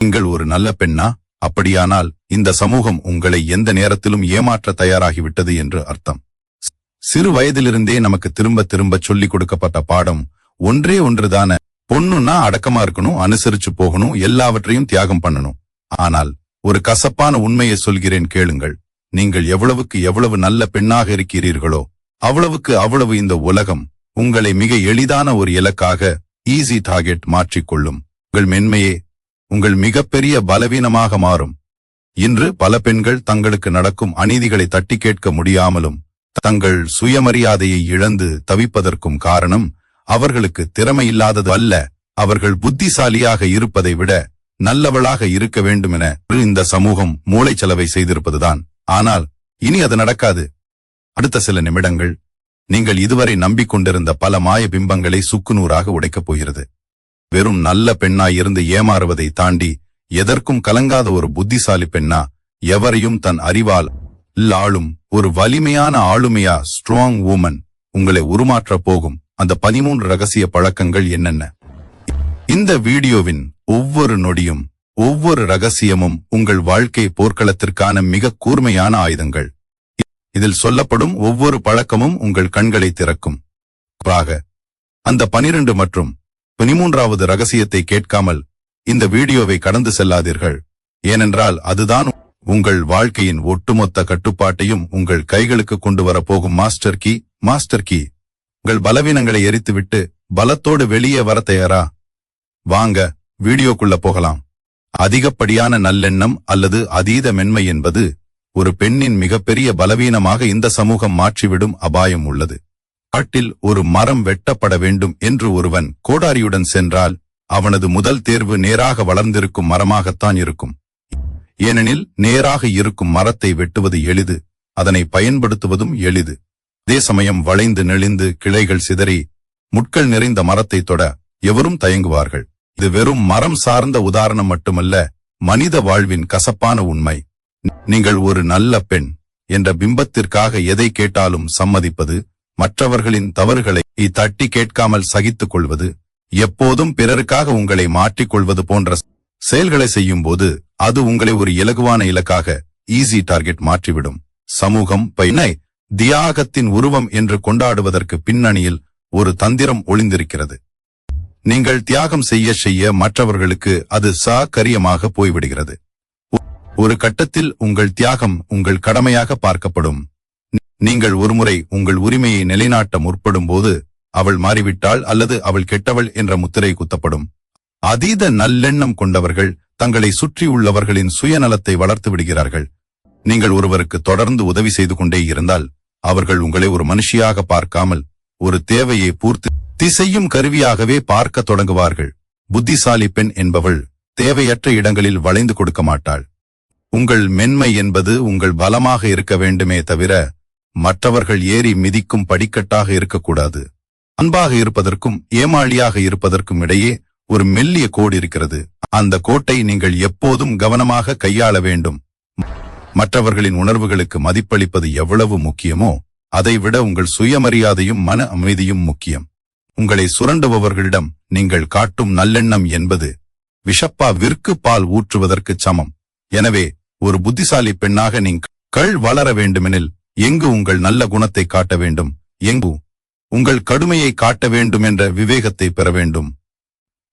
நீங்கள் ஒரு நல்ல பெண்ணா? அப்படியானால் இந்த சமூகம் உங்களை எந்த நேரத்திலும் ஏமாற்ற தயாராகிவிட்டது என்று அர்த்தம். சிறு வயதிலிருந்தே நமக்கு திரும்ப திரும்ப சொல்லிக் கொடுக்கப்பட்ட பாடம் ஒன்றே ஒன்றுதான. பொண்ணுன்னா அடக்கமா இருக்கணும், அனுசரிச்சு போகணும், எல்லாவற்றையும் தியாகம் பண்ணணும். ஆனால் ஒரு கசப்பான உண்மையை சொல்கிறேன் கேளுங்கள். நீங்கள் எவ்வளவுக்கு எவ்வளவு நல்ல பெண்ணாக இருக்கிறீர்களோ அவ்வளவுக்கு அவ்வளவு இந்த உலகம் உங்களை மிக எளிதான ஒரு இலக்காக ஈஸி டார்கெட் மாற்றிக்கொள்ளும். உங்கள் மென்மையே உங்கள் மிகப்பெரிய பலவீனமாக மாறும். இன்று பல பெண்கள் தங்களுக்கு நடக்கும் அநீதிகளை தட்டி கேட்க முடியாமலும் தங்கள் சுயமரியாதையை இழந்து தவிப்பதற்கும் காரணம் அவர்களுக்கு திறமை இல்லாதது அல்ல, அவர்கள் புத்திசாலியாக இருப்பதை விட நல்லவளாக இருக்க வேண்டுமென இந்த சமூகம் மூளைச்சலவை செய்திருப்பதுதான். ஆனால் இனி அது நடக்காது. அடுத்த சில நிமிடங்கள் நீங்கள் இதுவரை நம்பிக்கொண்டிருந்த பல மாய பிம்பங்களை சுக்குநூறாக உடைக்கப் போகிறது. வெறும் நல்ல பெண்ணாய் இருந்து ஏமாறுவதை தாண்டி எதற்கும் கலங்காத ஒரு புத்திசாலி பெண்ணா, எவரையும் தன் அறிவால் ஆளும் ஒரு வலிமையான ஆளுமையா ஸ்ட்ராங் வுமன் உங்களை உருமாற்றப் போகும் அந்த 13 ரகசிய பழக்கங்கள் என்னென்ன? இந்த வீடியோவின் ஒவ்வொரு நொடியும் ஒவ்வொரு ரகசியமும் உங்கள் வாழ்க்கை போர்க்களத்திற்கான மிக கூர்மையான ஆயுதங்கள். இதில் சொல்லப்படும் ஒவ்வொரு பழக்கமும் உங்கள் கண்களை திறக்கும். அந்த 12 மற்றும் 13வது ரகசியத்தை கேட்காமல் இந்த வீடியோவை கடந்து செல்லாதீர்கள். ஏனென்றால் அதுதான் உங்கள் வாழ்க்கையின் ஒட்டுமொத்த கட்டுப்பாட்டையும் உங்கள் கைகளுக்கு கொண்டு வரப்போகும் மாஸ்டர் கீ. உங்கள் பலவீனங்களை எரித்துவிட்டு பலத்தோடு வெளியே வர தயாரா? வாங்க வீடியோக்குள்ள போகலாம். அதிகப்படியான நல்லெண்ணம் அல்லது அதீத மென்மை என்பது ஒரு பெண்ணின் மிகப்பெரிய பலவீனமாக இந்த சமூகம் மாற்றிவிடும் அபாயம் உள்ளது. காட்டில் ஒரு மரம் வெட்டப்பட வேண்டும் என்று ஒருவன் கோடாரியுடன் சென்றால் அவனது முதல் தேர்வு நேராக வளர்ந்திருக்கும் மரமாகத்தான் இருக்கும். ஏனெனில் நேராக இருக்கும் மரத்தை வெட்டுவது எளிது, அதனை பயன்படுத்துவதும் எளிது. அதே சமயம் வளைந்து நெளிந்து கிளைகள் சிதறி முட்கள் நிறைந்த மரத்தை தொட எவரும் தயங்குவார்கள். இது வெறும் மரம் சார்ந்த உதாரணம் மட்டுமல்ல, மனித வாழ்வின் கசப்பான உண்மை. நீங்கள் ஒரு நல்ல பெண் என்ற பிம்பத்திற்காக எதை கேட்டாலும் சம்மதிப்பது, மற்றவர்களின் தவறுகளை தட்டி கேட்காமல் சகித்துக் கொள்வது, எப்போதும் பிறருக்காக உங்களை மாற்றிக்கொள்வது போன்ற செயல்களை செய்யும் போது அது உங்களை ஒரு இலகுவான இலக்காக ஈஸி டார்கெட் மாற்றிவிடும். சமூகம் பெண்ணை தியாகத்தின் உருவம் என்று கொண்டாடுவதற்கு பின்னணியில் ஒரு தந்திரம் ஒளிந்திருக்கிறது. நீங்கள் தியாகம் செய்ய மற்றவர்களுக்கு அது சாகரியமாக போய்விடுகிறது. ஒரு கட்டத்தில் உங்கள் தியாகம் உங்கள் கடமையாக பார்க்கப்படும். நீங்கள் ஒருமுறை உங்கள் உரிமையை நிலைநாட்ட முற்படும் போது அவள் மாறிவிட்டாள் அல்லது அவள் கெட்டவள் என்ற முத்திரை குத்தப்படும். அதீத நல்லெண்ணம் கொண்டவர்கள் தங்களை சுற்றி உள்ளவர்களின் சுயநலத்தை வளர்த்து விடுகிறார்கள். நீங்கள் ஒருவருக்கு தொடர்ந்து உதவி செய்து கொண்டே இருந்தால் அவர்கள் உங்களை ஒரு மனுஷியாக பார்க்காமல் ஒரு தேவையை பூர்த்தி செய்யும் கருவியாகவே பார்க்க தொடங்குவார்கள். புத்திசாலி பெண் என்பவள் தேவையற்ற இடங்களில் வளைந்து கொடுக்க மாட்டாள். உங்கள் மென்மை என்பது உங்கள் பலமாக இருக்க வேண்டுமே தவிர மற்றவர்கள் ஏறி மிதிக்கும் படிக்கட்டாக இருக்கக்கூடாது. அன்பாக இருப்பதற்கும் ஏமாளியாக இருப்பதற்கும் இடையே ஒரு மெல்லிய கோடு இருக்கிறது. அந்த கோட்டை நீங்கள் எப்போதும் கவனமாக கையாள வேண்டும். மற்றவர்களின் உணர்வுகளுக்கு மதிப்பளிப்பது எவ்வளவு முக்கியமோ அதைவிட உங்கள் சுயமரியாதையும் மன அமைதியும் முக்கியம். உங்களை சுரண்டுபவர்களிடம் நீங்கள் காட்டும் நல்லெண்ணம் என்பது விஷப்பாவிற்கு பால் ஊற்றுவதற்கு சமம். எனவே ஒரு புத்திசாலி பெண்ணாக நீங்கள் வளர வேண்டுமெனில் எங்கு உங்கள் நல்ல குணத்தை காட்ட வேண்டும், எங்கு உங்கள் கடுமையை காட்ட வேண்டும் என்ற விவேகத்தை பெற வேண்டும்.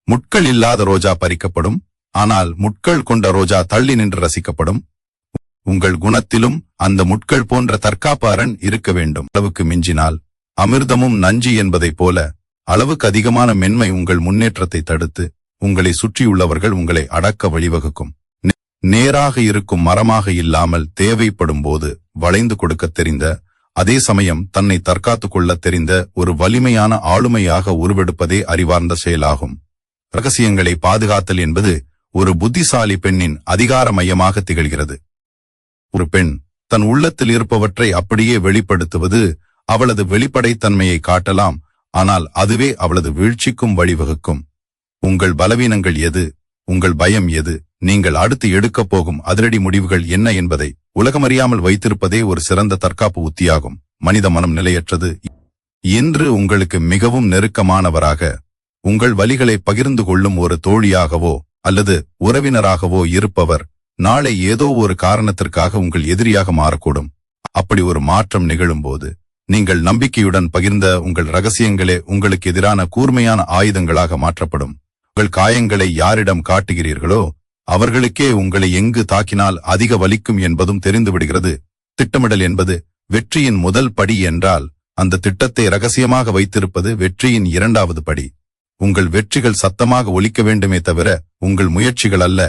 முட்கள் இல்லாத ரோஜா பறிக்கப்படும், ஆனால் முட்கள் கொண்ட ரோஜா தள்ளி நின்று ரசிக்கப்படும். உங்கள் குணத்திலும் அந்த முட்கள் போன்ற தற்காப்பு அரண் இருக்க வேண்டும். அளவுக்கு மிஞ்சினால் அமிர்தமும் நஞ்சு என்பதைப் போல அளவுக்கு அதிகமான மென்மை உங்கள் முன்னேற்றத்தை தடுத்து உங்களை சுற்றியுள்ளவர்கள் உங்களை அடக்க வழிவகுக்கும். நேராக இருக்கும் மரமாக இல்லாமல் தேவைப்படும் போது வளைந்து கொடுக்க தெரிந்த, அதே சமயம் தன்னை தற்காத்துக் கொள்ள தெரிந்த ஒரு வலிமையான ஆளுமையாக உருவெடுப்பதே அறிவார்ந்த செயலாகும். ரகசியங்களை பாதுகாத்தல் என்பது ஒரு புத்திசாலி பெண்ணின் அதிகார மையமாக திகழ்கிறது. ஒரு பெண் தன் உள்ளத்தில் இருப்பவற்றை அப்படியே வெளிப்படுத்துவது அவளது வெளிப்படைத்தன்மையை காட்டலாம், ஆனால் அதுவே அவளது வீழ்ச்சிக்கும் வழிவகுக்கும். உங்கள் பலவீனங்கள் எது, உங்கள் பயம் எது, நீங்கள் அடுத்து எடுக்கப் போகும் அதிரடி முடிவுகள் என்ன என்பதை உலகமறியாமல் வைத்திருப்பதே ஒரு சிறந்த தற்காப்பு உத்தியாகும். மனித மனம் நிலையற்றது. இன்று உங்களுக்கு மிகவும் நெருக்கமானவராக, உங்கள் வலிகளை பகிர்ந்து கொள்ளும் ஒரு தோழியாகவோ அல்லது உறவினராகவோ இருப்பவர் நாளை ஏதோ ஒரு காரணத்திற்காக உங்கள் எதிரியாக மாறக்கூடும். அப்படி ஒரு மாற்றம் நிகழும்போது நீங்கள் நம்பிக்கையுடன் பகிர்ந்த உங்கள் ரகசியங்களே உங்களுக்கு எதிரான கூர்மையான ஆயுதங்களாக மாற்றப்படும். உங்கள் காயங்களை யாரிடம் காட்டுகிறீர்களோ அவர்களுக்கே உங்களை எங்கு தாக்கினால் அதிக வலிக்கும் என்பதும் தெரிந்துவிடுகிறது. திட்டமிடல் என்பது வெற்றியின் முதல் படி என்றால், அந்த திட்டத்தை ரகசியமாக வைத்திருப்பது வெற்றியின் இரண்டாவது படி. உங்கள் வெற்றிகள் சத்தமாக ஒலிக்க வேண்டுமே தவிர உங்கள் முயற்சிகள் அல்ல.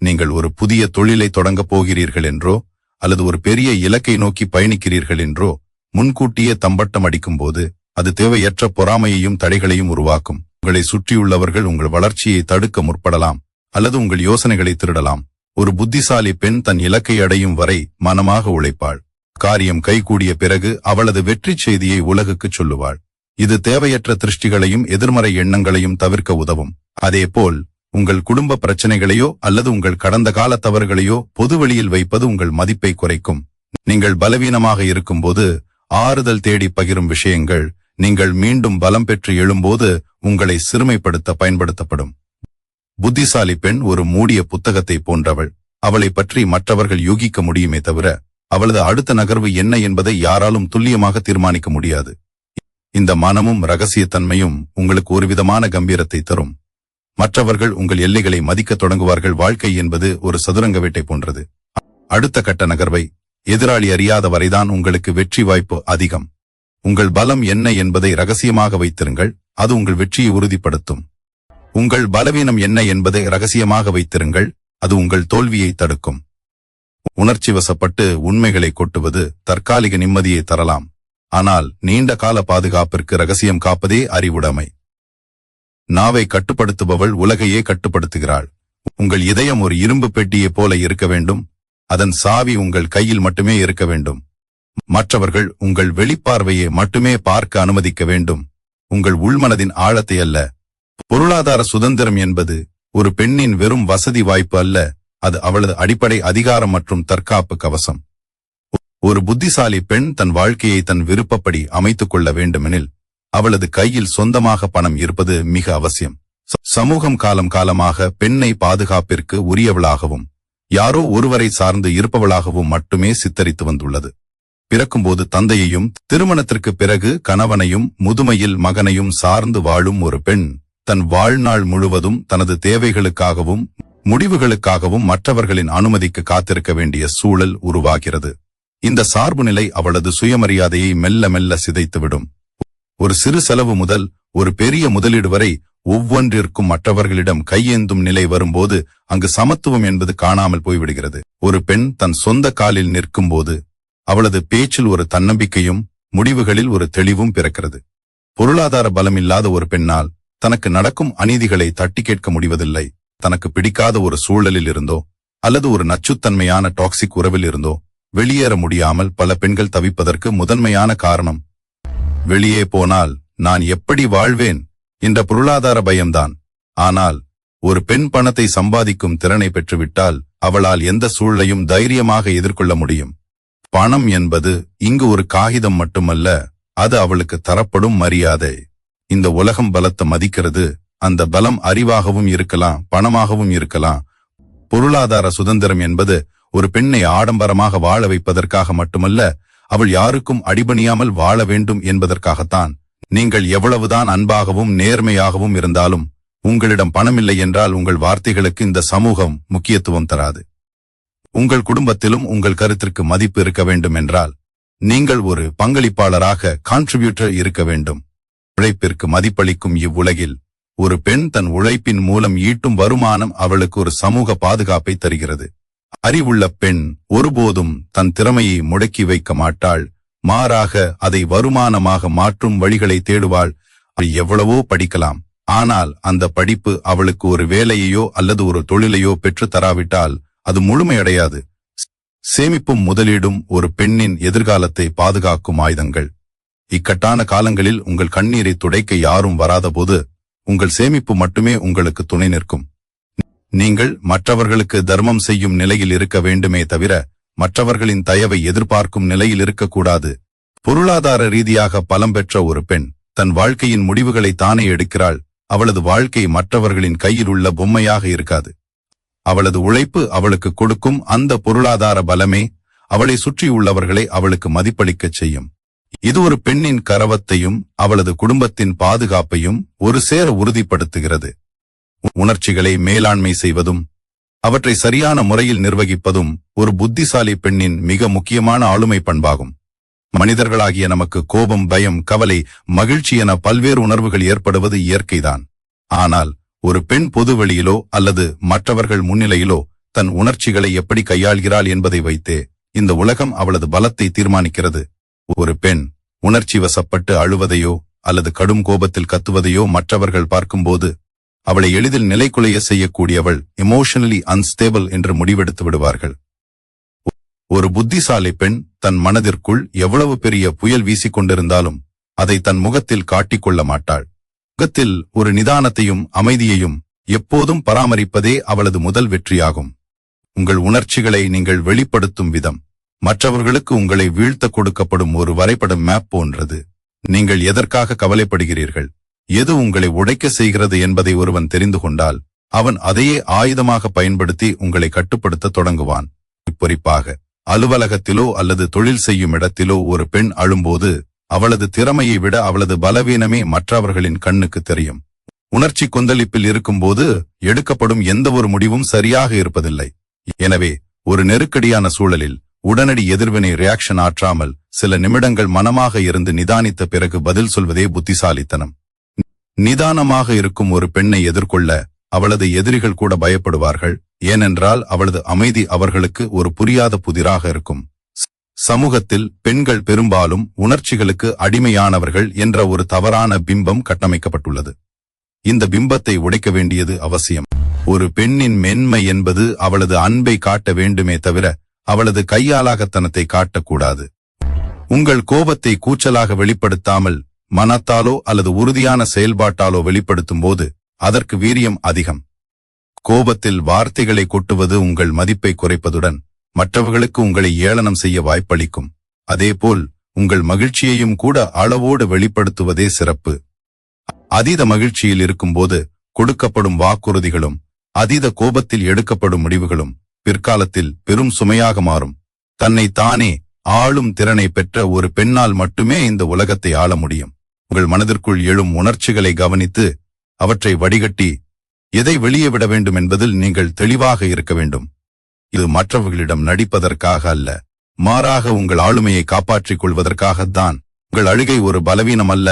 நீங்கள் ஒரு புதிய தொழிலை தொடங்கப் போகிறீர்கள் என்றோ அல்லது ஒரு பெரிய இலக்கை நோக்கி பயணிக்கிறீர்கள் என்றோ முன்கூட்டியே தம்பட்டம் அடிக்கும்போது அது தேவையற்ற பொறாமையையும் தடைகளையும் உருவாக்கும். உங்களை சுற்றியுள்ளவர்கள் உங்கள் வளர்ச்சியை தடுக்க முற்படலாம் அல்லது உங்கள் யோசனைகளை திருடலாம். ஒரு புத்திசாலி பெண் தன் இலக்கை அடையும் வரை மனமாக உழைப்பாள். காரியம் கைகூடிய பிறகு அவளது வெற்றி செய்தியை உலகுக்கு சொல்லுவாள். இது தேவையற்ற திருஷ்டிகளையும் எதிர்மறை எண்ணங்களையும் தவிர்க்க உதவும். அதேபோல் உங்கள் குடும்ப பிரச்சனைகளையோ அல்லது உங்கள் கடந்த கால தவறுகளையோ பொதுவெளியில் வைப்பது உங்கள் மதிப்பை குறைக்கும். நீங்கள் பலவீனமாக இருக்கும்போது ஆறுதல் தேடி பகிரும் விஷயங்கள் நீங்கள் மீண்டும் பலம் பெற்று எழும்போது உங்களை சிறுமைப்படுத்த பயன்படுத்தப்படும். புத்திசாலி பெண் ஒரு மூடிய புத்தகத்தை போன்றவள். அவளை பற்றி மற்றவர்கள் யூகிக்க முடியுமே தவிர அவளது அடுத்த நகர்வு என்ன என்பதை யாராலும் துல்லியமாக தீர்மானிக்க முடியாது. இந்த மனமும் ரகசியத்தன்மையும் உங்களுக்கு ஒருவிதமான கம்பீரத்தை தரும். மற்றவர்கள் உங்கள் எல்லைகளை மதிக்க தொடங்குவார்கள். வாழ்க்கை என்பது ஒரு சதுரங்க வேட்டை போன்றது. அடுத்த கட்ட நகர்வை எதிராளி அறியாத வரைதான் உங்களுக்கு வெற்றி வாய்ப்பு அதிகம். உங்கள் பலம் என்ன என்பதை ரகசியமாக வைத்திருங்கள். அது உங்கள் வெற்றியை உறுதிப்படுத்தும். உங்கள் பலவீனம் என்ன என்பதை ரகசியமாக வைத்திருங்கள். அது உங்கள் தோல்வியை தடுக்கும். உணர்ச்சி வசப்பட்டு உண்மைகளை கொட்டுவது தற்காலிக நிம்மதியை தரலாம். ஆனால் நீண்ட கால பாதுகாப்பிற்கு ரகசியம் காப்பதே அறிவுடைமை. நாவை கட்டுப்படுத்துபவள் உலகையே கட்டுப்படுத்துகிறாள். உங்கள் இதயம் ஒரு இரும்பு பெட்டியைப் போல இருக்க வேண்டும். அதன் சாவி உங்கள் கையில் மட்டுமே இருக்க வேண்டும். மற்றவர்கள் உங்கள் வெளிப்பார்வையை மட்டுமே பார்க்க அனுமதிக்க வேண்டும், உங்கள் உள்மனதின் ஆழத்தை அல்ல. பொருளாதார சுதந்திரம் என்பது ஒரு பெண்ணின் வெறும் வசதி வாய்ப்பு அல்ல. அது அவளது அடிப்படை அதிகாரம் மற்றும் தற்காப்பு கவசம். ஒரு புத்திசாலி பெண் தன் வாழ்க்கையை தன் விருப்பப்படி அமைத்துக் கொள்ள வேண்டுமெனில் அவளது கையில் சொந்தமாக பணம் இருப்பது மிக அவசியம். சமூகம் காலம் காலமாக பெண்ணை பாதுகாப்பிற்கு உரியவளாகவும் யாரோ ஒருவரை சார்ந்து இருப்பவளாகவும் மட்டுமே சித்தரித்து வந்துள்ளது. பிறக்கும்போது தந்தையையும் திருமணத்திற்கு பிறகு கணவனையும் முதுமையில் மகனையும் சார்ந்து வாழும் ஒரு பெண் தன் வாழ்நாள் முழுவதும் தனது தேவைகளுக்காகவும் முடிவுகளுக்காகவும் மற்றவர்களின் அனுமதிக்கு காத்திருக்க வேண்டிய சூழல் உருவாகிறது. இந்த சார்பு நிலை அவளது சுயமரியாதையை மெல்ல மெல்ல சிதைத்துவிடும். ஒரு சிறு செலவு முதல் ஒரு பெரிய முதலீடு வரை ஒவ்வொன்றிற்கும் மற்றவர்களிடம் கையேந்தும் நிலை வரும்போது அங்கு சமத்துவம் என்பது காணாமல் போய்விடுகிறது. ஒரு பெண் தன் சொந்த காலில் நிற்கும்போது அவளது பேச்சில் ஒரு தன்னம்பிக்கையும் முடிவுகளில் ஒரு தெளிவும் பிறக்கிறது. பொருளாதார பலமில்லாத ஒரு பெண்ணால் தனக்கு நடக்கும் அநீதிகளை தட்டி கேட்க முடிவதில்லை. தனக்கு பிடிக்காத ஒரு சூழலில் இருந்தோ அல்லது ஒரு நச்சுத்தன்மையான டாக்ஸிக் உறவில் இருந்தோ வெளியேற முடியாமல் பல பெண்கள் தவிப்பதற்கு முதன்மையான காரணம், வெளியே போனால் நான் எப்படி வாழ்வேன் என்ற பொருளாதார பயம்தான். ஆனால் ஒரு பெண் பணத்தை சம்பாதிக்கும் திறனை பெற்றுவிட்டால் அவளால் எந்த சூழலையும் தைரியமாக எதிர்கொள்ள முடியும். பணம் என்பது இங்கு ஒரு காகிதம் மட்டுமல்ல, அது அவளுக்கு தரப்படும் மரியாதை. இந்த உலகம் பலத்தை மதிக்கிறது. அந்த பலம் அறிவாகவும் இருக்கலாம், பணமாகவும் இருக்கலாம். பொருளாதார சுதந்திரம் என்பது ஒரு பெண்ணை ஆடம்பரமாக வாழ வைப்பதற்காக மட்டுமல்ல, அவள் யாருக்கும் அடிபணியாமல் வாழ வேண்டும் என்பதற்காகத்தான். நீங்கள் எவ்வளவுதான் அன்பாகவும் நேர்மையாகவும் இருந்தாலும் உங்களிடம் பணமில்லை என்றால் உங்கள் வார்த்தைகளுக்கு இந்த சமூகம் முக்கியத்துவம் தராது. உங்கள் குடும்பத்திலும் உங்கள் கருத்திற்கு மதிப்பு இருக்க வேண்டும் என்றால் நீங்கள் ஒரு பங்களிப்பாளராக கான்ட்ரிபியூட்டர் இருக்க வேண்டும். உழைப்பிற்கு மதிப்பளிக்கும் இவ்வுலகில் ஒரு பெண் தன் உழைப்பின் மூலம் ஈட்டும் வருமானம் அவளுக்கு ஒரு சமூக பாதுகாப்பை தருகிறது. அறிவுள்ள பெண் ஒருபோதும் தன் திறமையை முடக்கி வைக்க மாட்டாள். மாறாக அதை வருமானமாக மாற்றும் வழிகளை தேடுவாள். அவள் எவ்வளவோ படிக்கலாம், ஆனால் அந்த படிப்பு அவளுக்கு ஒரு வேலையையோ அல்லது ஒரு தொழிலையோ பெற்று தராவிட்டால் அது முழுமையடையாது. சேமிப்பும் முதலீடும் ஒரு பெண்ணின் எதிர்காலத்தை பாதுகாக்கும் ஆயுதங்கள். இக்கட்டான காலங்களில் உங்கள் கண்ணீரை துடைக்க யாரும் வராதபோது உங்கள் சேமிப்பு மட்டுமே உங்களுக்கு துணை நிற்கும். நீங்கள் மற்றவர்களுக்கு தர்மம் செய்யும் நிலையில் இருக்க வேண்டுமே தவிர மற்றவர்களின் தயவை எதிர்பார்க்கும் நிலையில் இருக்கக்கூடாது. பொருளாதார ரீதியாக பலம் பெற்ற ஒரு பெண் தன் வாழ்க்கையின் முடிவுகளை தானே எடுக்கிறாள். அவளது வாழ்க்கை மற்றவர்களின் கையில் உள்ள பொம்மையாக இருக்காது. அவளது உழைப்பு அவளுக்கு கொடுக்கும் அந்த பொருளாதார பலமே அவளை சுற்றியுள்ளவர்களை அவளுக்கு மதிப்பளிக்கச் செய்யும். இது ஒரு பெண்ணின் கரவத்தையும் அவளது குடும்பத்தின் பாதுகாப்பையும் ஒரு சேர உறுதிப்படுத்துகிறது. உணர்ச்சிகளை மேலாண்மை செய்வதும் அவற்றை சரியான முறையில் நிர்வகிப்பதும் ஒரு புத்திசாலி பெண்ணின் மிக முக்கியமான ஆளுமை பண்பாகும். மனிதர்களாகிய நமக்கு கோபம், பயம், கவலை, மகிழ்ச்சி என பல்வேறு உணர்வுகள் ஏற்படுவது இயற்கைதான். ஆனால் ஒரு பெண் பொதுவெளியிலோ அல்லது மற்றவர்கள் முன்னிலையிலோ தன் உணர்ச்சிகளை எப்படி கையாள்கிறாள் என்பதை வைத்தே இந்த உலகம் அவளது பலத்தை தீர்மானிக்கிறது. ஒரு பெண் உணர்ச்சி வசப்பட்டு அழுவதையோ அல்லது கடும் கோபத்தில் கத்துவதையோ மற்றவர்கள் பார்க்கும்போது அவளை எளிதில் நிலைகுலைய செய்யக்கூடியவள், எமோஷனலி அன்ஸ்டேபிள் என்று முடிவெடுத்து விடுவார்கள். ஒரு புத்திசாலி பெண் தன் மனதிற்குள் எவ்வளவு பெரிய புயல் வீசிக்கொண்டிருந்தாலும் அதை தன் முகத்தில் காட்டிக்கொள்ள மாட்டாள். முகத்தில் ஒரு நிதானத்தையும் அமைதியையும் எப்போதும் பராமரிப்பதே அவளது முதல் வெற்றியாகும். உங்கள் உணர்ச்சிகளை நீங்கள் வெளிப்படுத்தும் விதம் மற்றவர்களுக்கு உங்களை வீழ்த்த கொடுக்கப்படும் ஒரு வரைபட மேப் போன்றது. நீங்கள் எதற்காக கவலைப்படுகிறீர்கள், எது உங்களை உடைக்க செய்கிறது என்பதை ஒருவன் தெரிந்து கொண்டால் அவன் அதையே ஆயுதமாக பயன்படுத்தி உங்களை கட்டுப்படுத்த தொடங்குவான். குறிப்பாக அலுவலகத்திலோ அல்லது தொழில் செய்யும் இடத்திலோ ஒரு பெண் அழும்போது அவளது திறமையை விட அவளது பலவீனமே மற்றவர்களின் கண்ணுக்கு தெரியும். உணர்ச்சி கொந்தளிப்பில் இருக்கும்போது எடுக்கப்படும் எந்த ஒரு முடிவும் சரியாக இருப்பதில்லை. எனவே ஒரு நெருக்கடியான சூழலில் உடனடி எதிர்வினை ரியாக்ஷன் ஆற்றாமல் சில நிமிடங்கள் மனமாக இருந்து நிதானித்த பிறகு பதில் சொல்வதே புத்திசாலித்தனம். நிதானமாக இருக்கும் ஒரு பெண்ணை எதிர்கொள்ள அவளது எதிரிகள் கூட பயப்படுவார்கள். ஏனென்றால் அவளது அமைதி அவர்களுக்கு ஒரு புரியாத புதிராக இருக்கும். சமூகத்தில் பெண்கள் பெரும்பாலும் உணர்ச்சிகளுக்கு அடிமையானவர்கள் என்ற ஒரு தவறான பிம்பம் கட்டமைக்கப்பட்டுள்ளது. இந்த பிம்பத்தை உடைக்க வேண்டியது அவசியம். ஒரு பெண்ணின் மென்மை என்பது அவளது அன்பை காட்ட வேண்டுமே தவிர அவளது கையாலாகத்தனத்தை காட்டக்கூடாது. உங்கள் கோபத்தை கூச்சலாக வெளிப்படுத்தாமல் மனத்தாலோ அல்லது உறுதியான செயல்பாட்டாலோ வெளிப்படுத்தும் போது அதற்கு வீரியம் அதிகம். கோபத்தில் வார்த்தைகளை கொட்டுவது உங்கள் மதிப்பை குறைப்பதுடன் மற்றவர்களுக்கு உங்களை ஏளனம் செய்ய வாய்ப்பளிக்கும். அதேபோல் உங்கள் மகிழ்ச்சியையும் கூட அளவோடு வெளிப்படுத்துவதே சிறப்பு. அதீத மகிழ்ச்சியில் இருக்கும்போது கொடுக்கப்படும் வாக்குறுதிகளும் அதீத கோபத்தில் எடுக்கப்படும் முடிவுகளும் பிற்காலத்தில் பெரும் சுமையாக மாறும். தன்னை தானே ஆளும் திறனை பெற்ற ஒரு பெண்ணால் மட்டுமே இந்த உலகத்தை ஆள முடியும். உங்கள் மனதிற்குள் எழும் உணர்ச்சிகளை கவனித்து அவற்றை வடிகட்டி எதை வெளியே விட வேண்டும் என்பதில் நீங்கள் தெளிவாக இருக்க வேண்டும். இது மற்றவர்களிடம் நடிப்பதற்காக அல்ல, மாறாக உங்கள் ஆளுமையை காப்பாற்றிக் கொள்வதற்காகத்தான். உங்கள் அழுகை ஒரு பலவீனம் அல்ல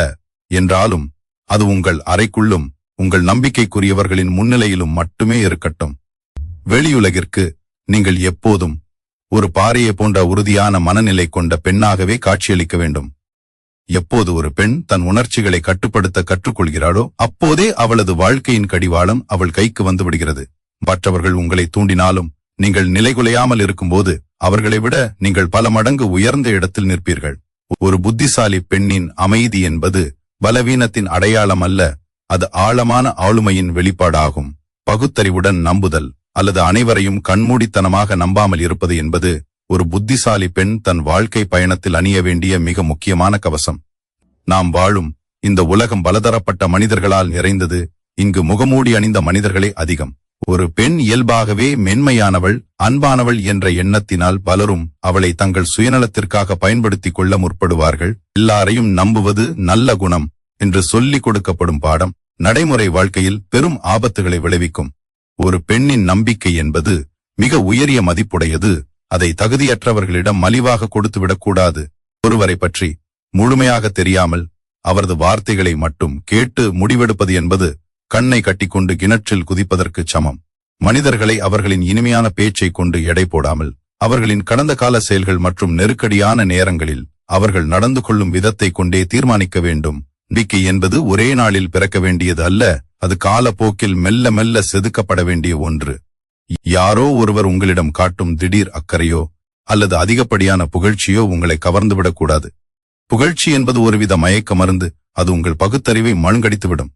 என்றாலும் அது உங்கள் அறைக்குள்ளும் உங்கள் நம்பிக்கைக்குரியவர்களின் முன்னிலையிலும் மட்டுமே இருக்கட்டும். வெளியுலகிற்கு நீங்கள் எப்போதும் ஒரு பாறையை போன்ற உறுதியான மனநிலை கொண்ட பெண்ணாகவே காட்சியளிக்க வேண்டும். எப்போது ஒரு பெண் தன் உணர்ச்சிகளை கட்டுப்படுத்த கற்றுக்கொள்கிறாளோ அப்போதே அவளது வாழ்க்கையின் கடிவாளம் அவள் கைக்கு வந்து விடுகிறது. மற்றவர்கள் உங்களை தூண்டினாலும் நீங்கள் நிலைகுலையாமல் இருக்கும்போது அவர்களை விட நீங்கள் பல மடங்கு உயர்ந்த இடத்தில் நிற்பீர்கள். ஒரு புத்திசாலி பெண்ணின் அமைதி என்பது பலவீனத்தின் அடையாளம் அல்ல, அது ஆழமான ஆளுமையின் வெளிப்பாடாகும். பகுத்தறிவுடன் நம்புதல் அல்லது அனைவரையும் கண்மூடித்தனமாக நம்பாமல் இருப்பது என்பது ஒரு புத்திசாலி பெண் தன் வாழ்க்கை பயணத்தில் அணிய வேண்டிய மிக முக்கியமான கவசம். நாம் வாழும் இந்த உலகம் பலதரப்பட்ட மனிதர்களால் நிறைந்தது. இங்கு முகமூடி அணிந்த மனிதர்களே அதிகம். ஒரு பெண் இயல்பாகவே மென்மையானவள், அன்பானவள் என்ற எண்ணத்தினால் பலரும் அவளை தங்கள் சுயநலத்திற்காக பயன்படுத்திக் கொள்ள முற்படுவார்கள். எல்லாரையும் நம்புவது நல்ல குணம் என்று சொல்லிக் கொடுக்கப்படும் பாடம் நடைமுறை வாழ்க்கையில் பெரும் ஆபத்துகளை விளைவிக்கும். ஒரு பெண்ணின் நம்பிக்கை என்பது மிக உயரிய மதிப்புடையது. அதை தகுதியற்றவர்களிடம் மலிவாக கொடுத்துவிடக்கூடாது. ஒருவரை பற்றி முழுமையாக தெரியாமல் அவரது வார்த்தைகளை மட்டும் கேட்டு முடிவெடுப்பது என்பது கண்ணை கட்டிக்கொண்டு கிணற்றில் குதிப்பதற்கு சமம். மனிதர்களை அவர்களின் இனிமையான பேச்சை கொண்டு எடை போடாமல் அவர்களின் கடந்த கால செயல்கள் மற்றும் நெருக்கடியான நேரங்களில் அவர்கள் நடந்து கொள்ளும் விதத்தை கொண்டே தீர்மானிக்க வேண்டும். நம்பிக்கை என்பது ஒரே நாளில் பிறக்க வேண்டியது அல்ல, அது காலப்போக்கில் மெல்ல மெல்ல செதுக்கப்பட வேண்டிய ஒன்று. யாரோ ஒருவர் உங்களிடம் காட்டும் திடீர் அக்கறையோ அல்லது அதிகப்படியான புகழ்ச்சியோ உங்களை கவர்ந்துவிடக்கூடாது. புகழ்ச்சி என்பது ஒருவித மயக்க மருந்து, அது உங்கள் பகுத்தறிவை மழுங்கடித்துவிடும்.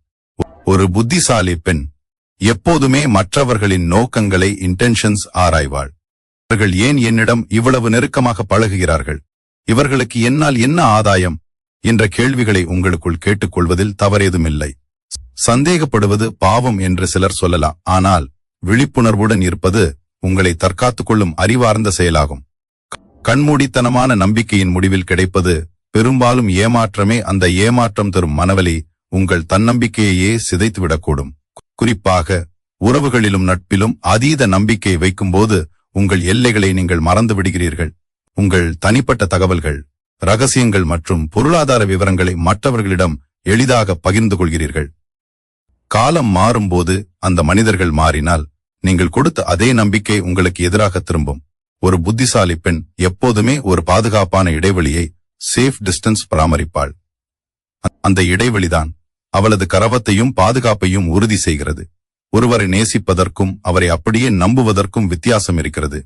ஒரு புத்திசாலி பெண் எப்போதுமே மற்றவர்களின் நோக்கங்களை இன்டென்ஷன்ஸ் ஆராய்வாள். இவர்கள் ஏன் என்னிடம் இவ்வளவு நெருக்கமாக பழகுகிறார்கள், இவர்களுக்கு என்னால் என்ன ஆதாயம் என்ற கேள்விகளை உங்களுக்குள் கேட்டுக்கொள்வதில் தவறேதுமில்லை. சந்தேகப்படுவது பாவம் என்று சிலர் சொல்லலாம், ஆனால் விழிப்புணர்வுடன் இருப்பது உங்களை தற்காத்துக் கொள்ளும் அறிவார்ந்த செயலாகும். கண்மூடித்தனமான நம்பிக்கையின் முடிவில் கிடைப்பது பெரும்பாலும் ஏமாற்றமே. அந்த ஏமாற்றம் தரும் மனவலி உங்கள் தன்னம்பிக்கையையே சிதைத்துவிடக்கூடும். குறிப்பாக உறவுகளிலும் நட்பிலும் அதீத நம்பிக்கை வைக்கும்போது உங்கள் எல்லைகளை நீங்கள் மறந்து விடுகிறீர்கள். உங்கள் தனிப்பட்ட தகவல்கள், ரகசியங்கள் மற்றும் பொருளாதார விவரங்களை மற்றவர்களிடம் எளிதாக பகிர்ந்து கொள்கிறீர்கள். காலம் மாறும்போது அந்த மனிதர்கள் மாறினால் நீங்கள் கொடுத்த அதே நம்பிக்கை உங்களுக்கு எதிராக திரும்பும். ஒரு புத்திசாலி பெண் எப்போதுமே ஒரு பாதுகாப்பான இடைவெளியை, சேஃப் டிஸ்டன்ஸ் பராமரிப்பாள். அந்த இடைவெளிதான் அவளது கரவத்தையும் பாதுகாப்பையும் உறுதி செய்கிறது. ஒருவரை நேசிப்பதற்கும் அவரை அப்படியே நம்புவதற்கும் வித்தியாசம் இருக்கிறது.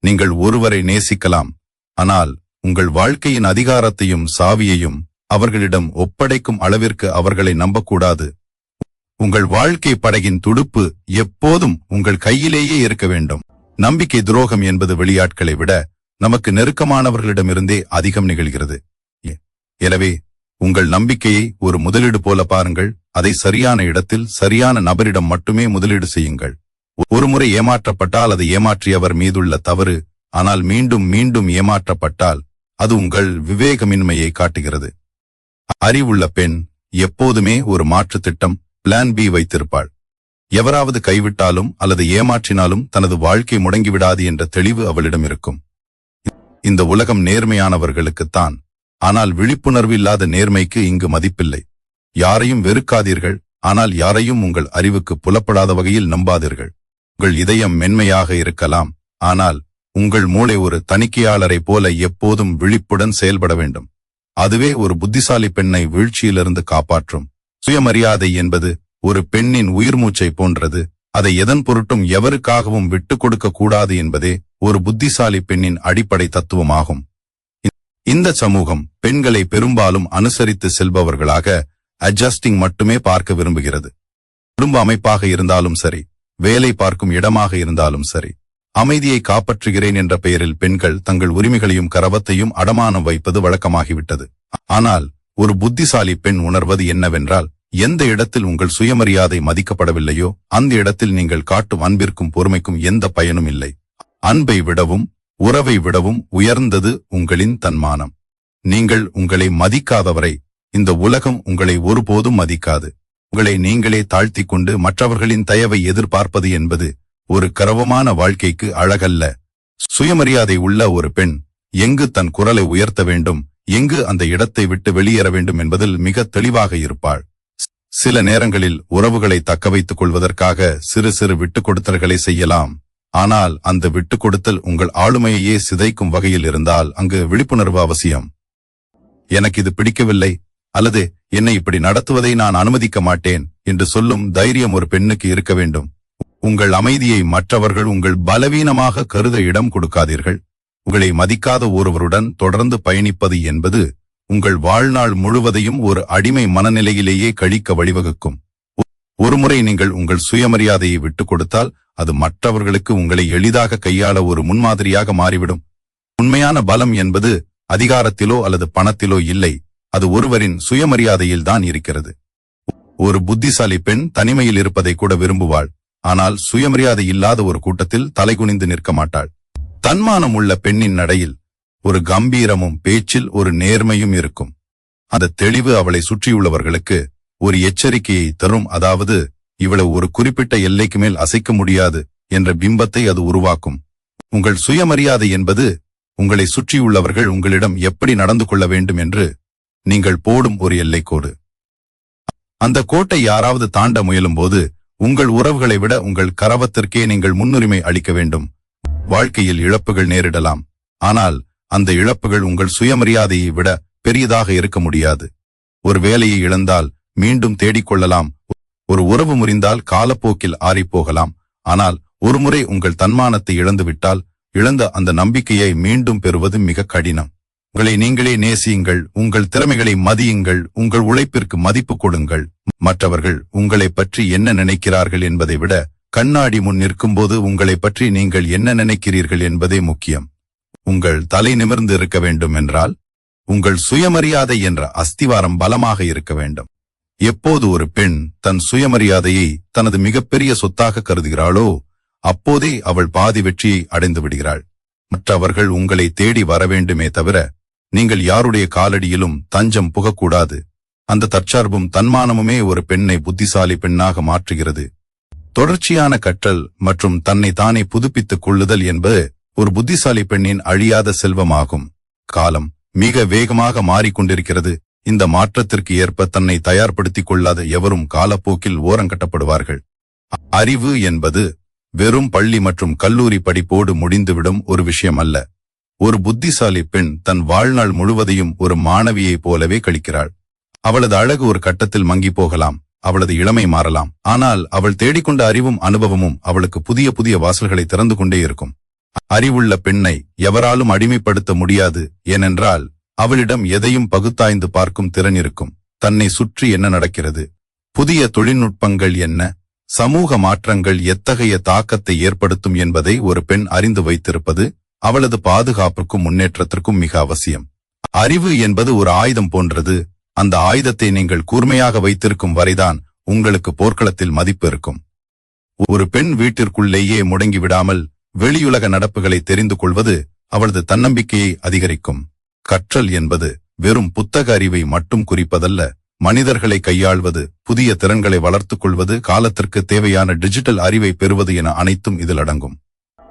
நீங்கள் ஒருவரை நேசிக்கலாம், ஆனால் உங்கள் வாழ்க்கையின் அதிகாரத்தையும் சாவியையும் அவர்களிடம் ஒப்படைக்கும் அளவிற்கு அவர்களை நம்பக்கூடாது. உங்கள் வாழ்க்கை படகின் துடுப்பு எப்போதும் உங்கள் கையிலேயே இருக்க வேண்டும். நம்பிக்கை துரோகம் என்பது வெளியாட்களை விட நமக்கு நெருக்கமானவர்களிடமிருந்தே அதிகம் நிகழ்கிறது. எனவே உங்கள் நம்பிக்கையை ஒரு முதலீடு போல பாருங்கள். அதை சரியான இடத்தில் சரியான நபரிடம் மட்டுமே முதலீடு செய்யுங்கள். ஒருமுறை ஏமாற்றப்பட்டால் அது ஏமாற்றியவர் மீதுள்ள தவறு. ஆனால் மீண்டும் மீண்டும் ஏமாற்றப்பட்டால் அது உங்கள் விவேகமின்மையை காட்டுகிறது. அறிவுள்ள பெண் எப்போதுமே ஒரு மாற்று திட்டம், பிளான் பி வைத்திருப்பாள். எவராவது கைவிட்டாலும் அல்லது ஏமாற்றினாலும் தனது வாழ்க்கை முடங்கிவிடாது என்ற தெளிவு அவளிடம் இருக்கும். இந்த உலகம் நேர்மையானவர்களுக்குத்தான். ஆனால் விழிப்புணர்வு இல்லாத நேர்மைக்கு இங்கு மதிப்பில்லை. யாரையும் வெறுக்காதீர்கள், ஆனால் யாரையும் உங்கள் அறிவுக்கு புலப்படாத வகையில் நம்பாதீர்கள். உங்கள் இதயம் மென்மையாக இருக்கலாம், ஆனால் உங்கள் மூளை ஒரு தணிக்கையாளரை போல எப்போதும் விழிப்புடன் செயல்பட வேண்டும். அதுவே ஒரு புத்திசாலி பெண்ணை வீழ்ச்சியிலிருந்து காப்பாற்றும். சுயமரியாதை என்பது ஒரு பெண்ணின் உயிர்மூச்சை போன்றது. அதை எதன் பொருட்டும் எவருக்காகவும் விட்டுக் கொடுக்க கூடாது என்பதே ஒரு புத்திசாலி பெண்ணின் அடிப்படை தத்துவமாகும். இந்த சமூகம் பெண்களை பெரும்பாலும் அனுசரித்து செல்பவர்களாக, அட்ஜஸ்டிங் மட்டுமே பார்க்க விரும்புகிறது. குடும்ப அமைப்பாக இருந்தாலும் சரி, வேலை பார்க்கும் இடமாக இருந்தாலும் சரி, அமைதியை காப்பாற்றுகிறேன் என்ற பெயரில் பெண்கள் தங்கள் உரிமைகளையும் கரவத்தையும் அடமானம் வைப்பது வழக்கமாகிவிட்டது. ஆனால் ஒரு புத்திசாலி பெண் உணர்வது என்னவென்றால், எந்த இடத்தில் உங்கள் சுயமரியாதை மதிக்கப்படவில்லையோ அந்த இடத்தில் நீங்கள் காட்டும் அன்பிற்கும் பொறுமைக்கும் எந்த பயனும் இல்லை. அன்பை விடவும் உறவை விடவும் உயர்ந்தது உங்களின் தன்மானம். நீங்கள் உங்களை மதிக்காதவரை இந்த உலகம் உங்களை ஒருபோதும் மதிக்காது. உங்களை நீங்களே தாழ்த்திக் கொண்டு மற்றவர்களின் தயவை எதிர்பார்ப்பது என்பது ஒரு கரவமான வாழ்க்கைக்கு அழகல்ல. சுயமரியாதை உள்ள ஒரு பெண் எங்கு தன் குரலை உயர்த்த வேண்டும், எங்கு அந்த இடத்தை விட்டு வெளியேற வேண்டும் என்பதில் மிக தெளிவாக இருப்பாள். சில நேரங்களில் உறவுகளை தக்கவைத்துக் கொள்வதற்காக சிறு சிறு விட்டுக் கொடுத்தல்களை செய்யலாம். ஆனால் அந்த விட்டுக் கொடுத்தல் உங்கள் ஆளுமையையே சிதைக்கும் வகையில் இருந்தால் அங்கு விழிப்புணர்வு அவசியம். எனக்கு இது பிடிக்கவில்லை அல்லது என்னை இப்படி நடத்துவதை நான் அனுமதிக்க மாட்டேன் என்று சொல்லும் தைரியம் ஒரு பெண்ணுக்கு இருக்க வேண்டும். உங்கள் அமைதியை மற்றவர்கள் உங்கள் பலவீனமாக கருத இடம் கொடுக்காதீர்கள். உங்களை மதிக்காத ஒருவருடன் தொடர்ந்து பயணிப்பது என்பது உங்கள் வாழ்நாள் முழுவதையும் ஒரு அடிமை மனநிலையிலேயே கழிக்க வழிவகுக்கும். ஒருமுறை நீங்கள் உங்கள் சுயமரியாதையை விட்டுக் கொடுத்தால் அது மற்றவர்களுக்கு உங்களை எளிதாக கையாள ஒரு முன்மாதிரியாக மாறிவிடும். உண்மையான பலம் என்பது அதிகாரத்திலோ அல்லது பணத்திலோ இல்லை, அது ஒருவரின் சுயமரியாதையில்தான் இருக்கிறது. ஒரு புத்திசாலி பெண் தனிமையில் இருப்பதை கூட விரும்புவாள், ஆனால் சுயமரியாதை இல்லாத ஒரு கூட்டத்தில் தலைகுனிந்து நிற்க மாட்டாள். தன்மானம் உள்ள பெண்ணின் நடையில் ஒரு கம்பீரமும் பேச்சில் ஒரு நேர்மையும் இருக்கும். அந்த தெளிவு அவளை சுற்றியுள்ளவர்களுக்கு ஒரு எச்சரிக்கையை தரும். அதாவது, இவ்வளவு ஒரு குறிப்பிட்ட எல்லைக்கு மேல் அசைக்க முடியாது என்ற பிம்பத்தை அது உருவாக்கும். உங்கள் சுயமரியாதை என்பது உங்களை சுற்றியுள்ளவர்கள் உங்களிடம் எப்படி நடந்து கொள்ள வேண்டும் என்று நீங்கள் போடும் ஒரு எல்லைக்கோடு. அந்த கோட்டை யாராவது தாண்ட முயலும்போது உங்கள் உறவுகளை விட உங்கள் கரவத்திற்கே நீங்கள் முன்னுரிமை அளிக்க வேண்டும். வாழ்க்கையில் இழப்புகள் நேரிடலாம், ஆனால் அந்த இழப்புகள் உங்கள் சுயமரியாதையை விட பெரியதாக இருக்க முடியாது. ஒரு வேலையை இழந்தால் மீண்டும் தேடிக்கொள்ளலாம். ஒரு உறவு முறிந்தால் காலப்போக்கில் ஆறிப்போகலாம். ஆனால் ஒருமுறை உங்கள் தன்மானத்தை இழந்துவிட்டால் இழந்த அந்த நம்பிக்கையை மீண்டும் பெறுவது மிக கடினம். உங்களை நீங்களே நேசியுங்கள், உங்கள் திறமைகளை மதியுங்கள், உங்கள் உழைப்பிற்கு மதிப்பு கொடுங்கள். மற்றவர்கள் உங்களை பற்றி என்ன நினைக்கிறார்கள் என்பதை விட கண்ணாடி முன் நிற்கும்போது உங்களை பற்றி நீங்கள் என்ன நினைக்கிறீர்கள் என்பதே முக்கியம். உங்கள் தலை நிமிர்ந்து இருக்க வேண்டும் என்றால் உங்கள் சுயமரியாதை என்ற அஸ்திவாரம் பலமாக இருக்க வேண்டும். எப்போது ஒரு பெண் தன் சுயமரியாதையை தனது மிகப்பெரிய சொத்தாக கருதுகிறாளோ அப்போதே அவள் பாதி வெற்றியை அடைந்து விடுகிறாள். மற்றவர்கள் உங்களை தேடி வரவேண்டுமே தவிர நீங்கள் யாருடைய காலடியிலும் தஞ்சம் புகக்கூடாது. அந்த தற்சார்பும் தன்மானமுமே ஒரு பெண்ணை புத்திசாலி பெண்ணாக மாற்றுகிறது. தொடர்ச்சியான கற்றல் மற்றும் தன்னை தானே புதுப்பித்துக் கொள்ளுதல் என்பது ஒரு புத்திசாலி பெண்ணின் அழியாத செல்வமாகும். காலம் மிக வேகமாக மாறிக்கொண்டிருக்கிறது. இந்த மாற்றத்திற்கு ஏற்ப தன்னை தயார்படுத்திக் கொள்ளாத எவரும் காலப்போக்கில் ஓரங்கட்டப்படுவார்கள். அறிவு என்பது வெறும் பள்ளி மற்றும் கல்லூரி படிப்போடு முடிந்துவிடும் ஒரு விஷயம் அல்ல. ஒரு புத்திசாலி பெண் தன் வாழ்நாள் முழுவதையும் ஒரு மாணவியைப் போலவே கழிக்கிறாள். அவளது அழகு ஒரு கட்டத்தில் மங்கி போகலாம், அவளது இளமை மாறலாம், ஆனால் அவள் தேடிக்கொண்ட அறிவும் அனுபவமும் அவளுக்கு புதிய புதிய வாசல்களை திறந்து கொண்டே இருக்கும். அறிவுள்ள பெண்ணை எவராலும் அடிமைப்படுத்த முடியாது, ஏனென்றால் அவளிடம் எதையும் பகுத்தாய்ந்து பார்க்கும் திறன் இருக்கும். தன்னை சுற்றி என்ன நடக்கிறது, புதிய தொழில்நுட்பங்கள் என்ன, சமூக மாற்றங்கள் எத்தகைய தாக்கத்தை ஏற்படுத்தும் என்பதை ஒரு பெண் அறிந்து வைத்திருப்பது அவளது பாதுகாப்புக்கும் முன்னேற்றத்திற்கும் மிக அவசியம். அறிவு என்பது ஒரு ஆயுதம் போன்றது. அந்த ஆயுதத்தை நீங்கள் கூர்மையாக வைத்திருக்கும் வரைதான் உங்களுக்கு போர்க்களத்தில் மதிப்பு இருக்கும். ஒரு பெண் வீட்டிற்குள்ளேயே முடங்கி விடாமல் வெளியுலக நடப்புகளை தெரிந்து கொள்வது அவளது தன்னம்பிக்கையை அதிகரிக்கும். கற்றல் என்பது வெறும் புத்தக அறிவை மட்டும் குறிப்பதல்ல. மனிதர்களை கையாள்வது, புதிய திறன்களை வளர்த்துக் கொள்வது, காலத்திற்கு தேவையான டிஜிட்டல் அறிவை பெறுவது என அனைத்தும் இதில் அடங்கும்.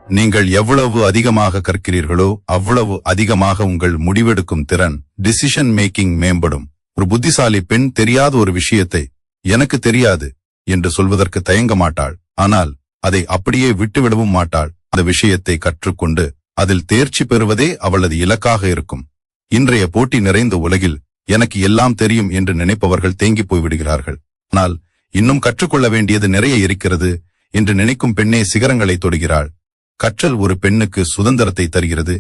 நீங்கள் எவ்வளவு அதிகமாக கற்கிறீர்களோ அவ்வளவு அதிகமாக உங்கள் முடிவெடுக்கும் திறன், டிசிஷன் மேக்கிங் மேம்படும். ஒரு புத்திசாலி பெண் தெரியாத ஒரு விஷயத்தை எனக்கு தெரியாது என்று சொல்வதற்கு தயங்க மாட்டாள். ஆனால் அதை அப்படியே விட்டுவிடவும் மாட்டாள். அந்த விஷயத்தை கற்றுக்கொண்டு அதில் தேர்ச்சி பெறுவதே அவளது இலக்காக இருக்கும். இன்றைய போட்டி நிறைந்த உலகில் எனக்கு எல்லாம் தெரியும் என்று நினைப்பவர்கள் தேங்கி போய்விடுகிறார்கள். ஆனால் இன்னும் கற்றுக்கொள்ள வேண்டியது நிறைய இருக்கிறது என்று நினைக்கும் பெண்ணே சிகரங்களை தொடுகிறாள். கற்றல் ஒரு பெண்ணுக்கு சுதந்திரத்தை தருகிறது.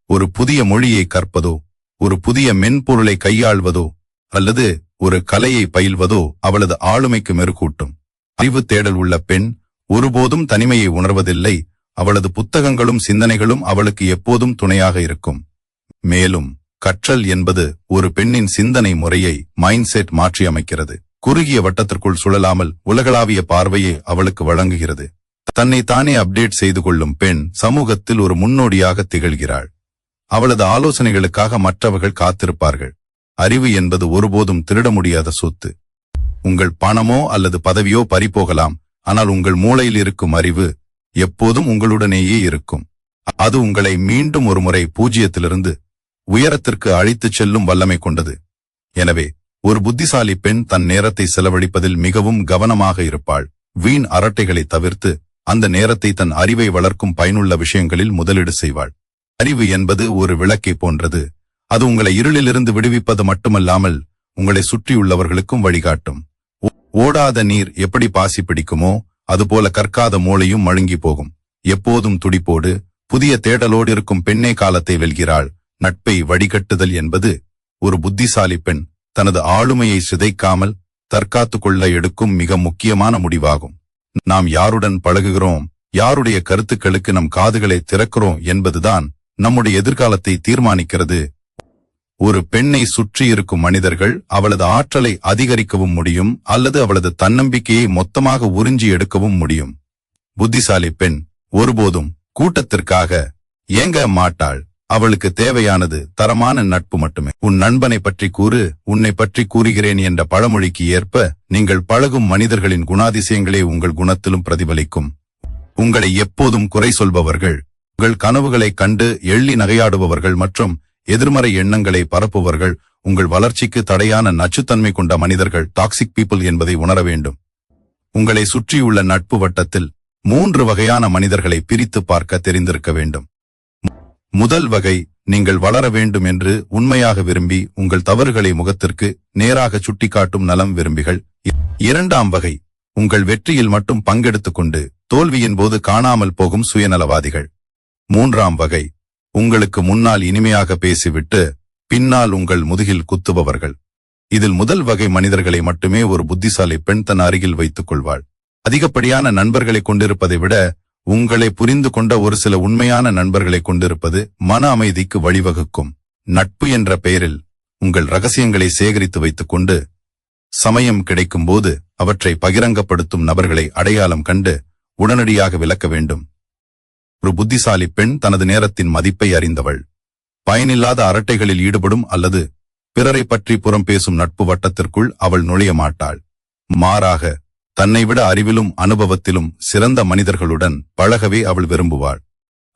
ஒரு புதிய மொழியை கற்பதோ, ஒரு புதிய மென்பொருளை கையாள்வதோ அல்லது ஒரு கலையை பயில்வதோ அவளது ஆளுமைக்கு மெருகூட்டும். அறிவு தேடல் உள்ள பெண் ஒருபோதும் தனிமையை உணர்வதில்லை. அவளது புத்தகங்களும் சிந்தனைகளும் அவளுக்கு எப்போதும் துணையாக இருக்கும். மேலும் கற்றல் என்பது ஒரு பெண்ணின் சிந்தனை முறையை, மைண்ட் செட் மாற்றி அமைக்கிறது. குறுகிய வட்டத்திற்குள் சுழலாமல் உலகளாவிய பார்வையை அவளுக்கு வழங்குகிறது. தன்னை தானே அப்டேட் செய்து கொள்ளும் பெண் சமூகத்தில் ஒரு முன்னோடியாக திகழ்கிறாள். அவளது ஆலோசனைகளுக்காக மற்றவர்கள் காத்திருப்பார்கள். அறிவு என்பது ஒருபோதும் திருட முடியாத சொத்து. உங்கள் பணமோ அல்லது பதவியோ பறிபோகலாம், ஆனால் உங்கள் மூளையில் இருக்கும் அறிவு எப்போதும் உங்களுடனேயே இருக்கும். அது உங்களை மீண்டும் ஒரு முறை பூஜ்ஜியத்திலிருந்து உயரத்திற்கு அழைத்துச் செல்லும் வல்லமை கொண்டது. எனவே ஒரு புத்திசாலி பெண் தன் நேரத்தை செலவழிப்பதில் மிகவும் கவனமாக இருப்பாள். வீண் அரட்டைகளை தவிர்த்து அந்த நேரத்தை தன் அறிவை வளர்க்கும் பயனுள்ள விஷயங்களில் முதலீடு செய்வாள். அறிவு என்பது ஒரு விளக்கை போன்றது. அது உங்களை இருளிலிருந்து விடுவிப்பது மட்டுமல்லாமல் உங்களை சுற்றியுள்ளவர்களுக்கும் வழிகாட்டும். ஓடாத நீர் எப்படி பாசி பிடிக்குமோ அதுபோல கற்காத மூளையும் மழுங்கி போகும். எப்போதும் துடிப்போடு புதிய தேடலோடு இருக்கும் பெண்ணே காலத்தை வெல்கிறாள். நட்பை வடிகட்டுதல் என்பது ஒரு புத்திசாலி பெண் தனது ஆளுமையை சிதைக்காமல் தற்காத்துக் கொள்ள எடுக்கும் மிக முக்கியமான முடிவாகும். நாம் யாருடன் பழகுகிறோம், யாருடைய கருத்துக்களுக்கு நம் காதுகளை திறக்கிறோம் என்பதுதான் நம்முடைய எதிர்காலத்தை தீர்மானிக்கிறது. ஒரு பெண்ணை சுற்றி இருக்கும் மனிதர்கள் அவளது ஆற்றலை அதிகரிக்கவும் முடியும் அல்லது அவளது தன்னம்பிக்கையை மொத்தமாக உறிஞ்சி எடுக்கவும் முடியும். புத்திசாலி பெண் ஒருபோதும் கூட்டத்திற்காக ஏங்க மாட்டாள். அவளுக்கு தேவையானது தரமான நட்பு மட்டுமே. உன் நண்பனை பற்றி கூறு, உன்னை பற்றி கூறுகிறேன் என்ற பழமொழிக்கு ஏற்ப நீங்கள் பழகும் மனிதர்களின் குணாதிசயங்களே உங்கள் குணத்திலும் பிரதிபலிக்கும். உங்களை எப்போதும் குறை சொல்பவர்கள், உங்கள் கனவுகளை கண்டு எள்ளி நகையாடுபவர்கள் மற்றும் எதிர்மறை எண்ணங்களை பரப்புவர்கள் உங்கள் வளர்ச்சிக்கு தடையான நச்சுத்தன்மை கொண்ட மனிதர்கள், டாக்ஸிக் பீப்புள் என்பதை உணர வேண்டும். உங்களை சுற்றியுள்ள நட்பு வட்டத்தில் 3 வகையான மனிதர்களை பிரித்து பார்க்க தெரிந்திருக்க வேண்டும். முதல் வகை, நீங்கள் வளர வேண்டும் என்று உண்மையாக விரும்பி உங்கள் தவறுகளை முகத்திற்கு நேராக சுட்டிக்காட்டும் நலம் விரும்பிகள். 2ஆம் வகை, உங்கள் வெற்றியில் மட்டும் பங்கெடுத்துக் கொண்டு தோல்வியின் போது காணாமல் போகும் சுயநலவாதிகள். 3ஆம் வகை, உங்களுக்கு முன்னால் இனிமையாக பேசிவிட்டு பின்னால் உங்கள் முதுகில் குத்துபவர்கள். இதில் முதல் வகை மனிதர்களை மட்டுமே ஒரு புத்திசாலி பெண் தன் அருகில் வைத்துக் கொள்வாள். அதிகப்படியான நண்பர்களை கொண்டிருப்பதை விட உங்களை புரிந்து கொண்ட ஒரு சில உண்மையான நண்பர்களை கொண்டிருப்பது மன அமைதிக்கு வழிவகுக்கும். நட்பு என்ற பெயரில் உங்கள் ரகசியங்களை சேகரித்து வைத்துக் கொண்டு சமயம் கிடைக்கும்போது அவற்றை பகிரங்கப்படுத்தும் நபர்களை அடையாளம் கண்டு உடனடியாக விலக்க வேண்டும். ஒரு புத்திசாலி பெண் தனது நேரத்தின் மதிப்பை அறிந்தவள். பயனில்லாத அரட்டைகளில் ஈடுபடும் அல்லது பிறரை பற்றி புறம் பேசும் நட்பு வட்டத்திற்குள் அவள் நுழைய மாட்டாள். மாறாக தன்னை விட அறிவிலும் அனுபவத்திலும் சிறந்த மனிதர்களுடன் பழகவே அவள் விரும்புவாள்.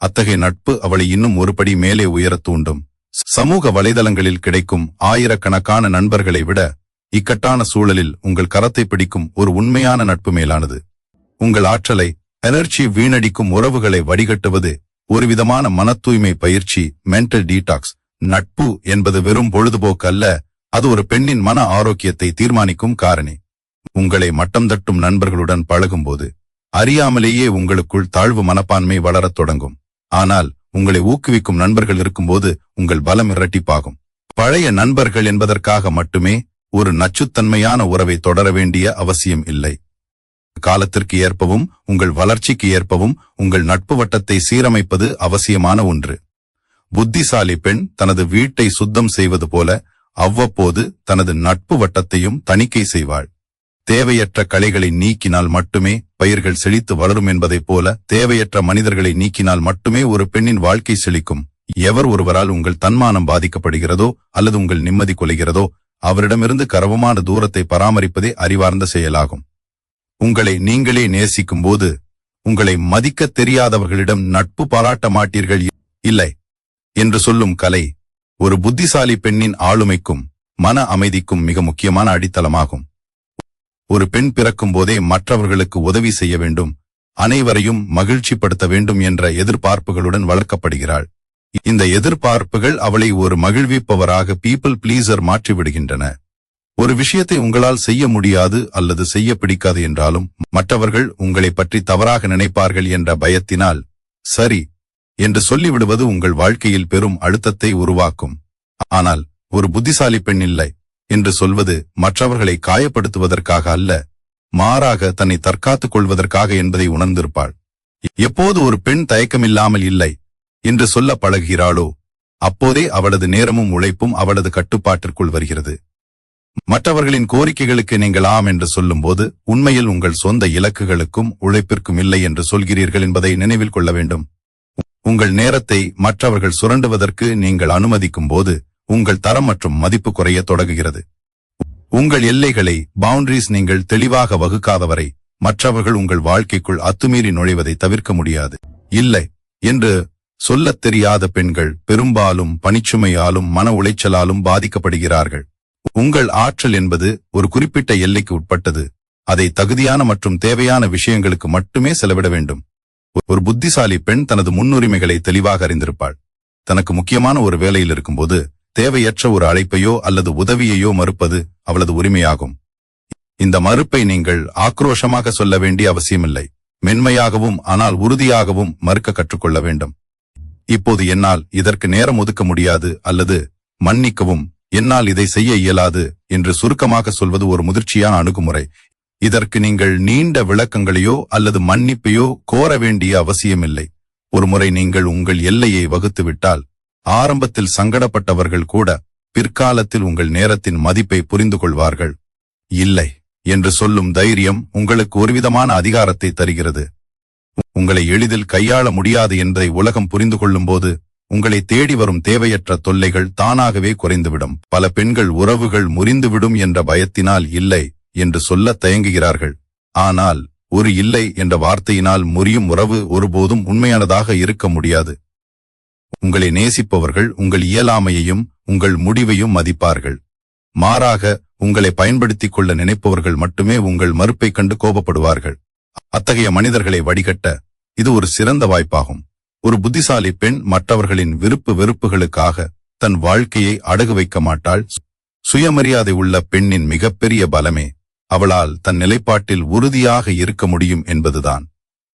அத்தகைய நட்பு அவளை இன்னும் ஒருபடி மேலே உயரத் தூண்டும். சமூக வலைதளங்களில் கிடைக்கும் ஆயிரக்கணக்கான நண்பர்களை விட இக்கட்டான சூழலில் உங்கள் கரத்தை பிடிக்கும் ஒரு உண்மையான நட்பு மேலானது. உங்கள் ஆற்றலை எனர்ஜி வீணடிக்கும் உறவுகளை வடிகட்டுவது ஒருவிதமான மன தூய்மை பயிற்சி, மென்டல் டீடாக்ஸ். நட்பு என்பது வெறும் பொழுதுபோக்கு அல்ல, அது ஒரு பெண்ணின் மன ஆரோக்கியத்தை தீர்மானிக்கும் காரணி. உங்களை மட்டம் தட்டும் நண்பர்களுடன் பழகும்போது அறியாமலேயே உங்களுக்குள் தாழ்வு மனப்பான்மை வளரத் தொடங்கும். ஆனால் உங்களை ஊக்குவிக்கும் நண்பர்கள் இருக்கும்போது உங்கள் பலம் இரட்டிப்பாகும். பழைய நண்பர்கள் என்பதற்காக மட்டுமே ஒரு நச்சுத்தன்மையான உறவை தொடர வேண்டிய அவசியம் இல்லை. காலத்திற்கு ஏற்பவும் உங்கள் வளர்ச்சிக்கு ஏற்பவும் உங்கள் நட்பு வட்டத்தை சீரமைப்பது அவசியமான ஒன்று. புத்திசாலி பெண் தனது வீட்டை சுத்தம் செய்வது போல அவ்வப்போது தனது நட்பு வட்டத்தையும் தணிக்கை செய்வாள். தேவையற்ற களைகளை நீக்கினால் மட்டுமே பயிர்கள் செழித்து வளரும் என்பதைப் போல தேவையற்ற மனிதர்களை நீக்கினால் மட்டுமே ஒரு பெண்ணின் வாழ்க்கை செழிக்கும். எவர் ஒருவரால் உங்கள் தன்மானம் பாதிக்கப்படுகிறதோ அல்லது உங்கள் நிம்மதி கொலைகிறதோ அவரிடமிருந்து கரவமான தூரத்தை பராமரிப்பதே அறிவார்ந்த செயலாகும். உங்களை நீங்களே நேசிக்கும் போது உங்களை மதிக்க தெரியாதவர்களிடம் நட்பு பாராட்ட மாட்டீர்கள். இல்லை என்று சொல்லும் கலை ஒரு புத்திசாலி பெண்ணின் ஆளுமைக்கும் மன அமைதிக்கும் மிக முக்கியமான அடித்தளமாகும். ஒரு பெண் பிறக்கும் போதே மற்றவர்களுக்கு உதவி செய்ய வேண்டும், அனைவரையும் மகிழ்ச்சிப்படுத்த வேண்டும் என்ற எதிர்பார்ப்புகளுடன் வளர்க்கப்படுகிறாள். இந்த எதிர்பார்ப்புகள் அவளை ஒரு மகிழ்விப்பவராக பீப்பிள் பிளீசர் மாற்றிவிடுகின்றன. ஒரு விஷயத்தை உங்களால் செய்ய முடியாது அல்லது செய்ய பிடிக்காது என்றாலும் மற்றவர்கள் உங்களை பற்றி தவறாக நினைப்பார்கள் என்ற பயத்தினால் சரி என்று சொல்லிவிடுவது உங்கள் வாழ்க்கையில் பெரும் அழுத்தத்தை உருவாக்கும். ஆனால் ஒரு புத்திசாலி பெண் இல்லை என்று சொல்வது மற்றவர்களை காயப்படுத்துவதற்காக அல்ல, மாறாக தன்னை தற்காத்துக் கொள்வதற்காக என்பதை உணர்ந்திருப்பாள். எப்போது ஒரு பெண் தயக்கமில்லாமல் இல்லை என்று சொல்ல பழகுகிறாளோ அப்போதே அவளது நேரமும் உழைப்பும் அவளது கட்டுப்பாட்டிற்குள் வருகிறது. மற்றவர்களின் கோரிக்கைகளுக்கு நீங்கள் ஆம் என்று சொல்லும்போது உண்மையில் உங்கள் சொந்த இலக்குகளுக்கும் உழைப்பிற்கும் இல்லை என்று சொல்கிறீர்கள் என்பதை நினைவில் கொள்ள வேண்டும். உங்கள் நேரத்தை மற்றவர்கள் சுரண்டுவதற்கு நீங்கள் அனுமதிக்கும் போது உங்கள் தரம் மற்றும் மதிப்பு குறைய தொடங்குகிறது. உங்கள் எல்லைகளை பவுண்டரிஸ் நீங்கள் தெளிவாக வகுக்காதவரை மற்றவர்கள் உங்கள் வாழ்க்கைக்குள் அத்துமீறி நுழைவதை தவிர்க்க முடியாது. இல்லை என்று சொல்லத் தெரியாத பெண்கள் பெரும்பாலும் பணிச்சுமையாலும் மன உளைச்சலாலும் பாதிக்கப்படுகிறார்கள். உங்கள் ஆற்றல் என்பது ஒரு குறிப்பிட்ட எல்லைக்கு உட்பட்டது. அதை தகுதியான மற்றும் தேவையான விஷயங்களுக்கு மட்டுமே செலவிட வேண்டும். ஒரு புத்திசாலி பெண் தனது முன்னுரிமைகளை தெளிவாக அறிந்திருப்பாள். தனக்கு முக்கியமான ஒரு வேலையில் இருக்கும்போது தேவையற்ற ஒரு அழைப்பையோ அல்லது உதவியையோ மறுப்பது அவளது உரிமையாகும். இந்த மறுப்பை நீங்கள் ஆக்ரோஷமாக சொல்ல வேண்டிய அவசியமில்லை. மென்மையாகவும் ஆனால் உறுதியாகவும் மறுக்க கற்றுக்கொள்ள வேண்டும். இப்போது என்னால் இதற்கு நேரம் ஒதுக்க முடியாது அல்லது மன்னிக்கவும் என்னால் இதை செய்ய இயலாது என்று சுருக்கமாக சொல்வது ஒரு முதிர்ச்சியான அணுகுமுறை. இதற்கு நீங்கள் நீண்ட விளக்கங்களையோ அல்லது மன்னிப்பையோ கோர வேண்டிய அவசியமில்லை. ஒருமுறை நீங்கள் உங்கள் எல்லையை வகுத்துவிட்டால் ஆரம்பத்தில் சங்கடப்பட்டவர்கள் கூட பிற்காலத்தில் உங்கள் நேரத்தின் மதிப்பை புரிந்து கொள்வார்கள். இல்லை என்று சொல்லும் தைரியம் உங்களுக்கு ஒருவிதமான அதிகாரத்தை தருகிறது. உங்களை எளிதில் கையாள முடியாது என்பதை உலகம் புரிந்து கொள்ளும் போது உங்களை தேடி வரும் தேவையற்ற தொல்லைகள் தானாகவே குறைந்துவிடும். பல பெண்கள் உறவுகள் முறிந்துவிடும் என்ற பயத்தினால் இல்லை என்று சொல்ல தயங்குகிறார்கள். ஆனால் ஒரு இல்லை என்ற வார்த்தையினால் முறியும் உறவு ஒருபோதும் உண்மையானதாக இருக்க முடியாது. உங்களை நேசிப்பவர்கள் உங்கள் இயலாமையையும் உங்கள் முடிவையும் மதிப்பார்கள். மாறாக உங்களை பயன்படுத்திக் கொள்ள நினைப்பவர்கள் மட்டுமே உங்கள் மறுப்பை கண்டு கோபப்படுவார்கள். அத்தகைய மனிதர்களை வடிகட்ட இது ஒரு சிறந்த வாய்ப்பாகும். ஒரு புத்திசாலி பெண் மற்றவர்களின் விருப்பு வெறுப்புகளுக்காக தன் வாழ்க்கையை அடகு வைக்க மாட்டாள். சுயமரியாதை உள்ள பெண்ணின் மிகப்பெரிய பலமே அவளால் தன் நிலைப்பாட்டில் உறுதியாக இருக்க முடியும் என்பதுதான்.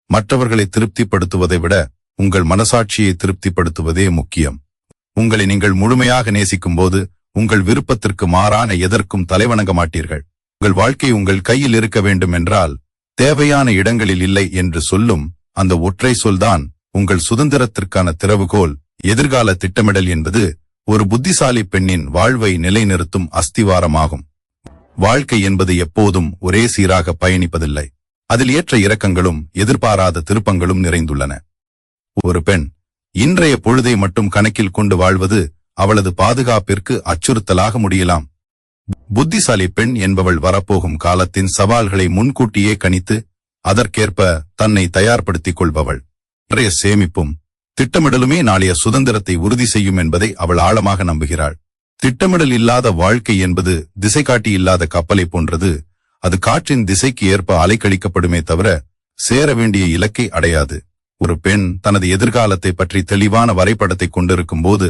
மற்றவர்களை திருப்திப்படுத்துவதை விட உங்கள் மனசாட்சியை திருப்திப்படுத்துவதே முக்கியம். உங்களை நீங்கள் முழுமையாக நேசிக்கும் போது உங்கள் விருப்பத்திற்கு மாறான எதற்கும் தலைவணங்க மாட்டீர்கள். உங்கள் வாழ்க்கை உங்கள் கையில் இருக்க வேண்டும் என்றால் தேவையான இடங்களில் இல்லை என்று சொல்லும் அந்த ஒற்றை சொல்தான் உங்கள் சுதந்திரத்திற்கான திறவுகோல். எதிர்கால திட்டமிடல் என்பது ஒரு புத்திசாலி பெண்ணின் வாழ்வை நிலைநிறுத்தும் அஸ்திவாரமாகும். வாழ்க்கை என்பது எப்போதும் ஒரே சீராக பயணிப்பதில்லை. அதில் ஏற்ற இறக்கங்களும் எதிர்பாராத திருப்பங்களும் நிறைந்துள்ளன. ஒரு பெண் இன்றைய பொழுதை மட்டும் கணக்கில் கொண்டு வாழ்வது அவளது பாதுகாப்பிற்கு அச்சுறுத்தலாக முடியலாம். புத்திசாலி பெண் என்பவள் வரப்போகும் காலத்தின் சவால்களை முன்கூட்டியே கணித்து அதற்கேற்ப தன்னை தயார்படுத்திக் கொள்பவள். இன்றைய சேமிப்பும் திட்டமிடலுமே நாளைய சுதந்திரத்தை உறுதி செய்யும் என்பதை அவள் ஆழமாக நம்புகிறாள். திட்டமிடல் இல்லாத வாழ்க்கை என்பது திசை காட்டி இல்லாத கப்பலை போன்றது. அது காற்றின் திசைக்கு ஏற்ப அலைக்கழிக்கப்படுமே தவிர சேர வேண்டிய இலக்கை அடையாது. ஒரு பெண் தனது எதிர்காலத்தை பற்றி தெளிவான வரைபடத்தை கொண்டிருக்கும் போது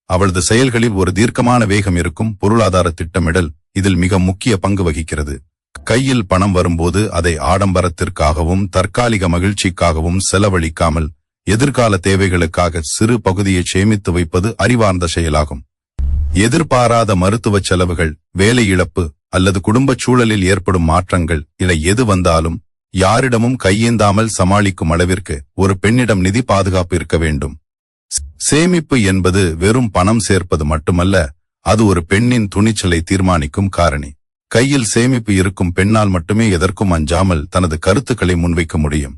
அவளது செயல்களில் ஒரு தீர்க்கமான வேகம் இருக்கும். பொருளாதார திட்டமிடல் இதில் மிக முக்கிய பங்கு வகிக்கிறது. கையில் பணம் வரும்போது அதை ஆடம்பரத்திற்காகவும் தற்காலிக மகிழ்ச்சிக்காகவும் செலவழிக்காமல் எதிர்கால தேவைகளுக்காக சிறு பகுதியை சேமித்து வைப்பது அறிவார்ந்த செயலாகும். எதிர்பாராத மருத்துவ செலவுகள், வேலை இழப்பு அல்லது குடும்பச் சூழலில் ஏற்படும் மாற்றங்கள் என எது வந்தாலும் யாரிடமும் கையேந்தாமல் சமாளிக்கும் அளவிற்கு ஒரு பெண்ணிடம் நிதி பாதுகாப்பு இருக்க வேண்டும். சேமிப்பு என்பது வெறும் பணம் சேர்ப்பது மட்டுமல்ல, அது ஒரு பெண்ணின் துணிச்சலை தீர்மானிக்கும் காரணி. கையில் சேமிப்பு இருக்கும் பெண்ணால் மட்டுமே எதற்கும் அஞ்சாமல் தனது கருத்துக்களை முன்வைக்க முடியும்.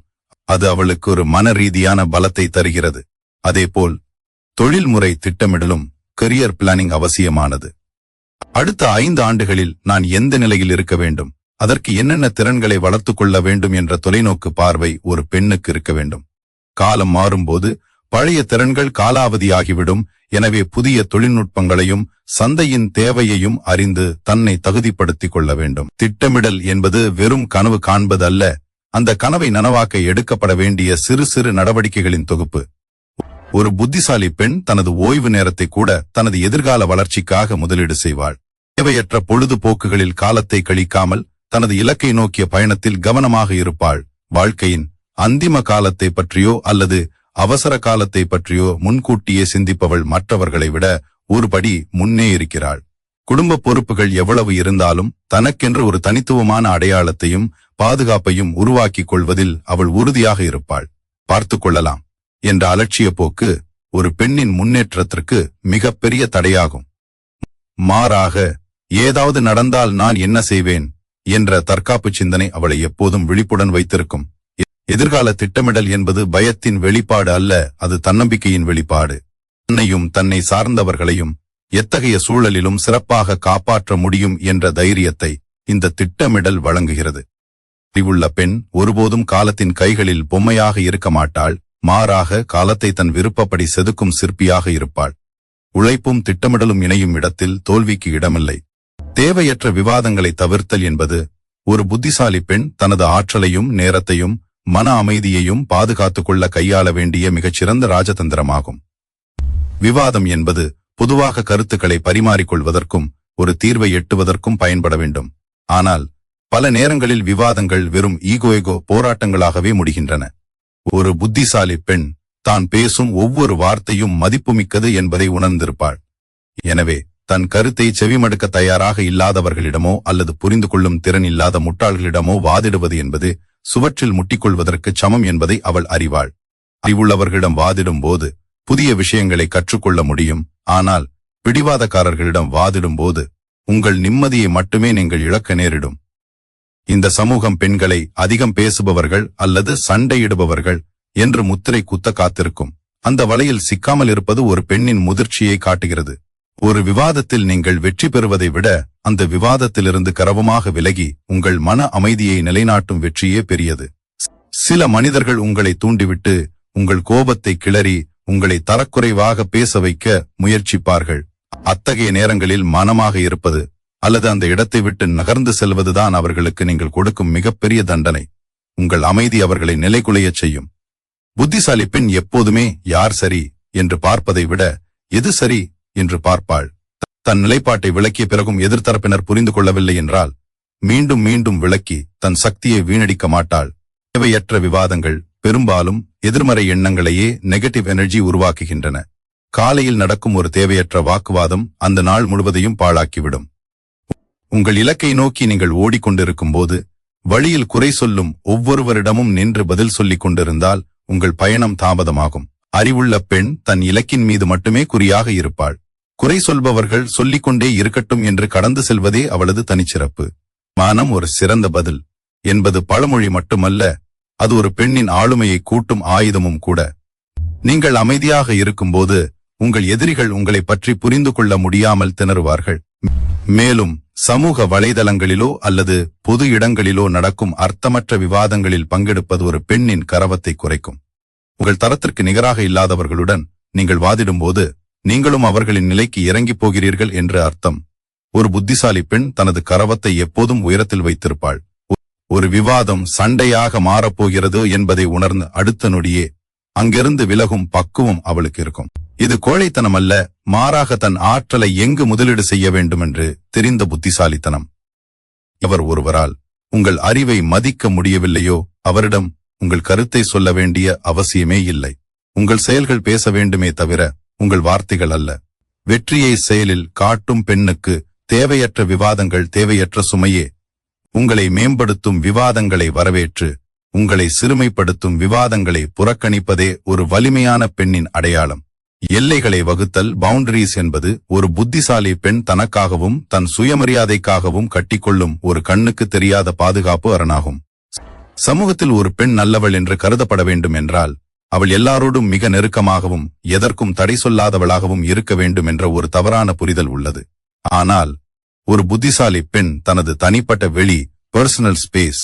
அது அவளுக்கு ஒரு மன ரீதியான பலத்தை தருகிறது. அதேபோல் தொழில்முறை திட்டமிடலும் கரியர் பிளானிங் அவசியமானது. அடுத்த 5 ஆண்டுகளில் நான் எந்த நிலையில் இருக்க வேண்டும், அதற்கு என்னென்ன திறன்களை வளர்த்துக் கொள்ள வேண்டும் என்ற தொலைநோக்கு பார்வை ஒரு பெண்ணுக்கு இருக்க வேண்டும். காலம் மாறும்போது பழைய திறன்கள் காலாவதியாகிவிடும். எனவே புதிய தொழில்நுட்பங்களையும் சந்தையின் தேவையையும் அறிந்து தன்னை தகுதிப்படுத்திக் கொள்ள வேண்டும். திட்டமிடல் என்பது வெறும் கனவு காண்பது அல்ல, அந்த கனவை நனவாக்க எடுக்கப்பட வேண்டிய சிறு சிறு நடவடிக்கைகளின் தொகுப்பு. ஒரு புத்திசாலி பெண் தனது ஓய்வு நேரத்தை கூட தனது எதிர்கால வளர்ச்சிக்காக முதலீடு செய்வாள். தேவையற்ற பொழுதுபோக்குகளில் காலத்தை கழிக்காமல் தனது இலக்கை நோக்கிய பயணத்தில் கவனமாக இருப்பாள். வாழ்க்கையின் அந்திம காலத்தை பற்றியோ அல்லது அவசர காலத்தை பற்றியோ முன்கூட்டியே சிந்திப்பவள் மற்றவர்களை விட ஒருபடி முன்னே இருக்கிறாள். குடும்ப பொறுப்புகள் எவ்வளவு இருந்தாலும் தனக்கென்று ஒரு தனித்துவமான அடையாளத்தையும் பாதுகாப்பையும் உருவாக்கிக் கொள்வதில் அவள் உறுதியாக இருப்பாள். பார்த்துக் கொள்ளலாம் என்ற அலட்சிய போக்கு ஒரு பெண்ணின் முன்னேற்றத்திற்கு மிகப்பெரிய தடையாகும். மாறாக, ஏதாவது நடந்தால் நான் என்ன செய்வேன் என்ற தற்காப்பு சிந்தனை அவளை எப்போதும் விழிப்புடன் வைத்திருக்கும். எதிர்கால திட்டமிடல் என்பது பயத்தின் வெளிப்பாடு அல்ல, அது தன்னம்பிக்கையின் வெளிப்பாடு. தன்னையும் தன்னை சார்ந்தவர்களையும் எத்தகைய சூழலிலும் சிறப்பாக காப்பாற்ற முடியும் என்ற தைரியத்தை இந்த திட்டமிடல் வழங்குகிறது. அறிவுள்ள பெண் ஒருபோதும் காலத்தின் கைகளில் பொம்மையாக இருக்க மாட்டாள். மாறாக, காலத்தை தன் விருப்பப்படி செதுக்கும் சிற்பியாக இருப்பாள். உழைப்பும் திட்டமிடலும் இணையும் இடத்தில் தோல்விக்கு இடமில்லை. தேவையற்ற விவாதங்களை தவிர்த்தல் என்பது ஒரு புத்திசாலி பெண் தனது ஆற்றலையும் நேரத்தையும் மன அமைதியையும் பாதுகாத்துக் கொள்ள கையாள வேண்டிய மிகச்சிறந்த ராஜதந்திரமாகும். விவாதம் என்பது பொதுவாக கருத்துக்களை பரிமாறிக்கொள்வதற்கும் ஒரு தீர்வை எட்டுவதற்கும் பயன்பட வேண்டும். ஆனால் பல நேரங்களில் விவாதங்கள் வெறும் ஈகோ போராட்டங்களாகவே முடிகின்றன. ஒரு புத்திசாலி பெண் தான் பேசும் ஒவ்வொரு வார்த்தையும் மதிப்புமிக்கது என்பதை உணர்ந்திருப்பாள். எனவே தன் கருத்தை செவிமடுக்க தயாராக இல்லாதவர்களிடமோ அல்லது புரிந்து கொள்ளும் திறன் இல்லாத முட்டாள்களிடமோ வாதிடுவது என்பது சுவற்றில் முட்டிக்கொள்வதற்கு சமம் என்பதை அவள் அறிவாள். அறிவுள்ளவர்களிடம் வாதிடும் போது புதிய விஷயங்களை கற்றுக்கொள்ள முடியும். ஆனால் பிடிவாதக்காரர்களிடம் வாதிடும் போது உங்கள் நிம்மதியை மட்டுமே நீங்கள் இழக்க நேரிடும். இந்த சமூகம் பெண்களை அதிகம் பேசுபவர்கள் அல்லது சண்டையிடுபவர்கள் என்று முத்திரை குத்த காத்திருக்கும். அந்த வலையில் சிக்காமல் இருப்பது ஒரு பெண்ணின் முதிர்ச்சியை காட்டுகிறது. ஒரு விவாதத்தில் நீங்கள் வெற்றி பெறுவதை விட அந்த விவாதத்திலிருந்து கரவமாக விலகி உங்கள் மன அமைதியை நிலைநாட்டும் வெற்றியே பெரியது. சில மனிதர்கள் உங்களை தூண்டிவிட்டு உங்கள் கோபத்தை கிளறி உங்களை தரக்குறைவாக பேச வைக்க முயற்சிப்பார்கள். அத்தகைய நேரங்களில் மனமாக இருப்பது அல்லது அந்த இடத்தை விட்டு நகர்ந்து செல்வதுதான் அவர்களுக்கு நீங்கள் கொடுக்கும் மிகப்பெரிய தண்டனை. உங்கள் அமைதி அவர்களை நிலைகுலையச் செய்யும். புத்திசாலி பெண் எப்போதுமே யார் சரி என்று பார்ப்பதை விட எது சரி என்று பார்ப்பாள். தன் நிலைப்பாட்டை விளக்கிய பிறகும் எதிர்த்தரப்பினர் புரிந்து கொள்ளவில்லை என்றால் மீண்டும் மீண்டும் விளக்கி தன் சக்தியை வீணடிக்க மாட்டாள். தேவையற்ற விவாதங்கள் பெரும்பாலும் எதிர்மறை எண்ணங்களையே நெகட்டிவ் எனர்ஜி உருவாக்குகின்றன. காலையில் நடக்கும் ஒரு தேவையற்ற வாக்குவாதம் அந்த நாள் முழுவதையும் பாழாக்கிவிடும். உங்கள் இலக்கை நோக்கி நீங்கள் ஓடிக்கொண்டிருக்கும் போது வழியில் குறை சொல்லும் ஒவ்வொருவரிடமும் நின்று பதில் சொல்லிக் கொண்டிருந்தால் உங்கள் பயணம் தாமதமாகும். அறிவுள்ள பெண் தன் இலக்கின் மீது மட்டுமே குறியாக இருப்பாள். குறை சொல்பவர்கள் சொல்லிக்கொண்டே இருக்கட்டும் என்று கடந்து செல்வதே அவளது தனிச்சிறப்பு. மானம் ஒரு சிறந்த பதில் என்பது பழமொழி மட்டுமல்ல, அது ஒரு பெண்ணின் ஆளுமையை கூட்டும் ஆயுதமும் கூட. நீங்கள் அமைதியாக இருக்கும்போது உங்கள் எதிரிகள் உங்களை பற்றி புரிந்து கொள்ள முடியாமல் திணறுவார்கள். மேலும் சமூக வலைதளங்களிலோ அல்லது பொது இடங்களிலோ நடக்கும் அர்த்தமற்ற விவாதங்களில் பங்கெடுப்பது ஒரு பெண்ணின் கரவத்தை குறைக்கும். உங்கள் தரத்திற்கு நிகராக இல்லாதவர்களுடன் நீங்கள் வாதிடும்போது நீங்களும் அவர்களின் நிலைக்கு இறங்கிப் போகிறீர்கள் என்று அர்த்தம். ஒரு புத்திசாலி பெண் தனது கரவத்தை எப்போதும் உயரத்தில் வைத்திருப்பாள். ஒரு விவாதம் சண்டையாக மாறப்போகிறது என்பதை உணர்ந்து அடுத்த நொடியே அங்கிருந்து விலகும் பக்குவம் அவளுக்கு இருக்கும். இது கோழைத்தனம் அல்ல, மாறாக தன் ஆற்றலை எங்கு முதலீடு செய்ய வேண்டுமென்று தெரிந்த புத்திசாலித்தனம். அவர் ஒருவரால் உங்கள் அறிவை மதிக்க முடியவில்லையோ அவரிடம் உங்கள் கருத்தை சொல்ல வேண்டிய அவசியமே இல்லை. உங்கள் செயல்கள் பேச வேண்டுமே தவிர உங்கள் வார்த்தைகள் அல்ல. வெற்றியை செயலில் காட்டும் பெண்ணுக்கு தேவையற்ற விவாதங்கள் தேவையற்ற சுமையே. உங்களை மேம்படுத்தும் விவாதங்களை வரவேற்று உங்களை சிறுமைப்படுத்தும் விவாதங்களை புறக்கணிப்பதே ஒரு வலிமையான பெண்ணின் அடையாளம். எல்லைகளை வகுத்தல், பவுண்டரிஸ் என்பது ஒரு புத்திசாலி பெண் தனக்காகவும் தன் சுயமரியாதைக்காகவும் கட்டிக்கொள்ளும் ஒரு கண்ணுக்கு தெரியாத பாதுகாப்பு அரணாகும். சமூகத்தில் ஒரு பெண் நல்லவள் என்று கருதப்பட வேண்டும் என்றால் அவள் எல்லாரோடும் மிக நெருக்கமாகவும் எதற்கும் தடை சொல்லாதவளாகவும் இருக்க வேண்டும் என்ற ஒரு தவறான புரிதல் உள்ளது. ஆனால் ஒரு புத்திசாலி பெண் தனது தனிப்பட்ட வெளி, பர்சனல் ஸ்பேஸ்,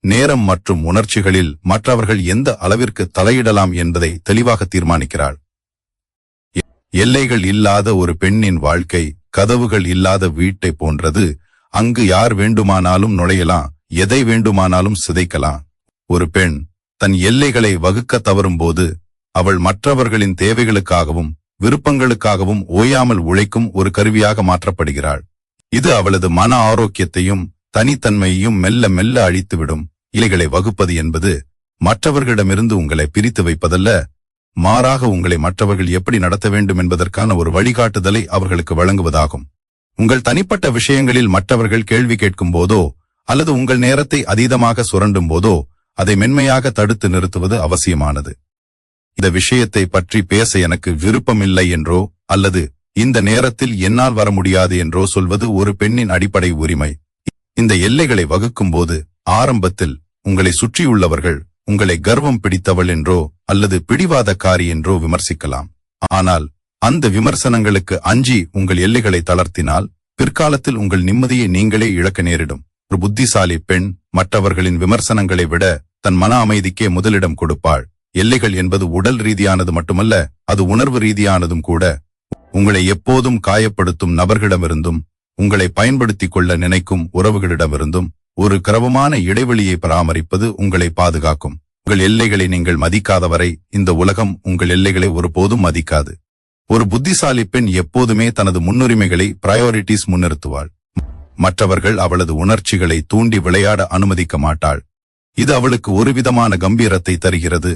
நேரம் மற்றும் உணர்ச்சிகளில் மற்றவர்கள் எந்த அளவிற்கு தலையிடலாம் என்பதை தெளிவாக தீர்மானிக்கிறாள். எல்லைகள் இல்லாத ஒரு பெண்ணின் வாழ்க்கை கதவுகள் இல்லாத வீட்டை போன்றது. அங்கு யார் வேண்டுமானாலும் நுழையலாம், எதை வேண்டுமானாலும் சிதைக்கலாம். ஒரு பெண் தன் எல்லைகளை வகுக்க தவறும்போது அவள் மற்றவர்களின் தேவைகளுக்காகவும் விருப்பங்களுக்காகவும் ஓயாமல் உழைக்கும் ஒரு கருவியாக மாற்றப்படுகிறாள். இது அவளது மன ஆரோக்கியத்தையும் தனித்தன்மையையும் மெல்ல மெல்ல அழித்துவிடும். இலைகளை வகுப்பது என்பது மற்றவர்களிடமிருந்து உங்களை பிரித்து வைப்பதல்ல, மாறாக உங்களை மற்றவர்கள் எப்படி நடத்த வேண்டும் என்பதற்கான ஒரு வழிகாட்டுதலை அவர்களுக்கு வழங்குவதாகும். உங்கள் தனிப்பட்ட விஷயங்களில் மற்றவர்கள் கேள்வி கேட்கும் போதோ அல்லது உங்கள் நேரத்தை அதீதமாக சுரண்டும் போதோ அதை மென்மையாக தடுத்து நிறுத்துவது அவசியமானது. இந்த விஷயத்தை பற்றி பேச எனக்கு விருப்பமில்லை என்றோ அல்லது இந்த நேரத்தில் என்னால் வர முடியாது என்றோ சொல்வது ஒரு பெண்ணின் அடிப்படை உரிமை. இந்த எல்லைகளை வகுக்கும் போது ஆரம்பத்தில் உங்களை சுற்றியுள்ளவர்கள் உங்களை கர்வம் பிடித்தவள் என்றோ அல்லது பிடிவாதக்காரி என்றோ விமர்சிக்கலாம். ஆனால் அந்த விமர்சனங்களுக்கு அஞ்சி உங்கள் எல்லைகளை தளர்த்தினால் பிற்காலத்தில் உங்கள் நிம்மதியை நீங்களே இழக்க நேரிடும். ஒரு புத்திசாலி பெண் மற்றவர்களின் விமர்சனங்களை விட தன் மன அமைதிக்கே முதலிடம் கொடுப்பாள். எல்லைகள் என்பது உடல் ரீதியானது மட்டுமல்ல, அது உணர்வு ரீதியானதும் கூட. உங்களை எப்போதும் காயப்படுத்தும் நபர்களிடமிருந்தும் உங்களை பயன்படுத்திக் கொள்ள நினைக்கும் உறவுகளிடமிருந்தும் ஒரு கிரமமான இடைவெளியை பராமரிப்பது உங்களை பாதுகாக்கும். உங்கள் எல்லைகளை நீங்கள் மதிக்காதவரை இந்த உலகம் உங்கள் எல்லைகளை ஒருபோதும் மதிக்காது. ஒரு புத்திசாலி பெண் எப்போதுமே தனது முன்னுரிமைகளை பிரையாரிட்டிஸ் முன்னிறுத்துவாள். மற்றவர்கள் அவளது உணர்ச்சிகளை தூண்டி விளையாட அனுமதிக்க மாட்டாள். இது அவளுக்கு ஒருவிதமான கம்பீரத்தை தருகிறது.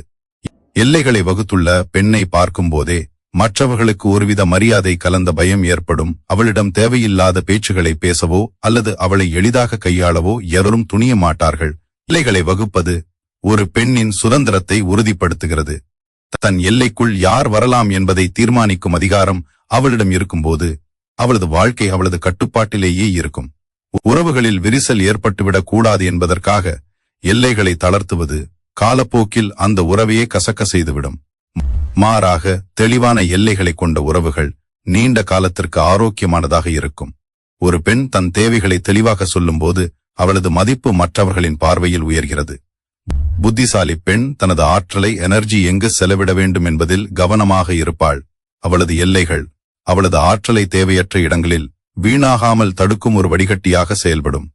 எல்லைகளை வகுத்துள்ள பெண்ணை பார்க்கும்போதே மற்றவர்களுக்கு ஒருவித மரியாதை கலந்த பயம் ஏற்படும். அவளிடம் தேவையில்லாத பேச்சுகளை பேசவோ அல்லது அவளை எளிதாக கையாளவோ எவரும் துணிய மாட்டார்கள். எல்லைகளை வகுப்பது ஒரு பெண்ணின் சுதந்திரத்தை உறுதிப்படுத்துகிறது. தன் எல்லைக்குள் யார் வரலாம் என்பதை தீர்மானிக்கும் அதிகாரம் அவளிடம் இருக்கும்போது அவளது வாழ்க்கை அவளது கட்டுப்பாட்டிலேயே இருக்கும். உறவுகளில் விரிசல் ஏற்பட்டுவிடக் கூடாது என்பதற்காக எல்லைகளை தளர்த்துவது காலப்போக்கில் அந்த உறவையே கசக்க செய்துவிடும். மாறாக தெளிவான எல்லைகளை கொண்ட உறவுகள் நீண்ட காலத்திற்கு ஆரோக்கியமானதாக இருக்கும். ஒரு பெண் தன் தேவைகளை தெளிவாக சொல்லும்போது அவளது மதிப்பு மற்றவர்களின் பார்வையில் உயர்கிறது. புத்திசாலி பெண் தனது ஆற்றலை, எனர்ஜி எங்கு செலவிட வேண்டும் என்பதில் கவனமாக இருப்பாள். அவளது எல்லைகள் அவளது ஆற்றலை தேவையற்ற இடங்களில் வீணாகாமல் தடுக்கும் ஒரு வடிகட்டியாக செயல்படும்.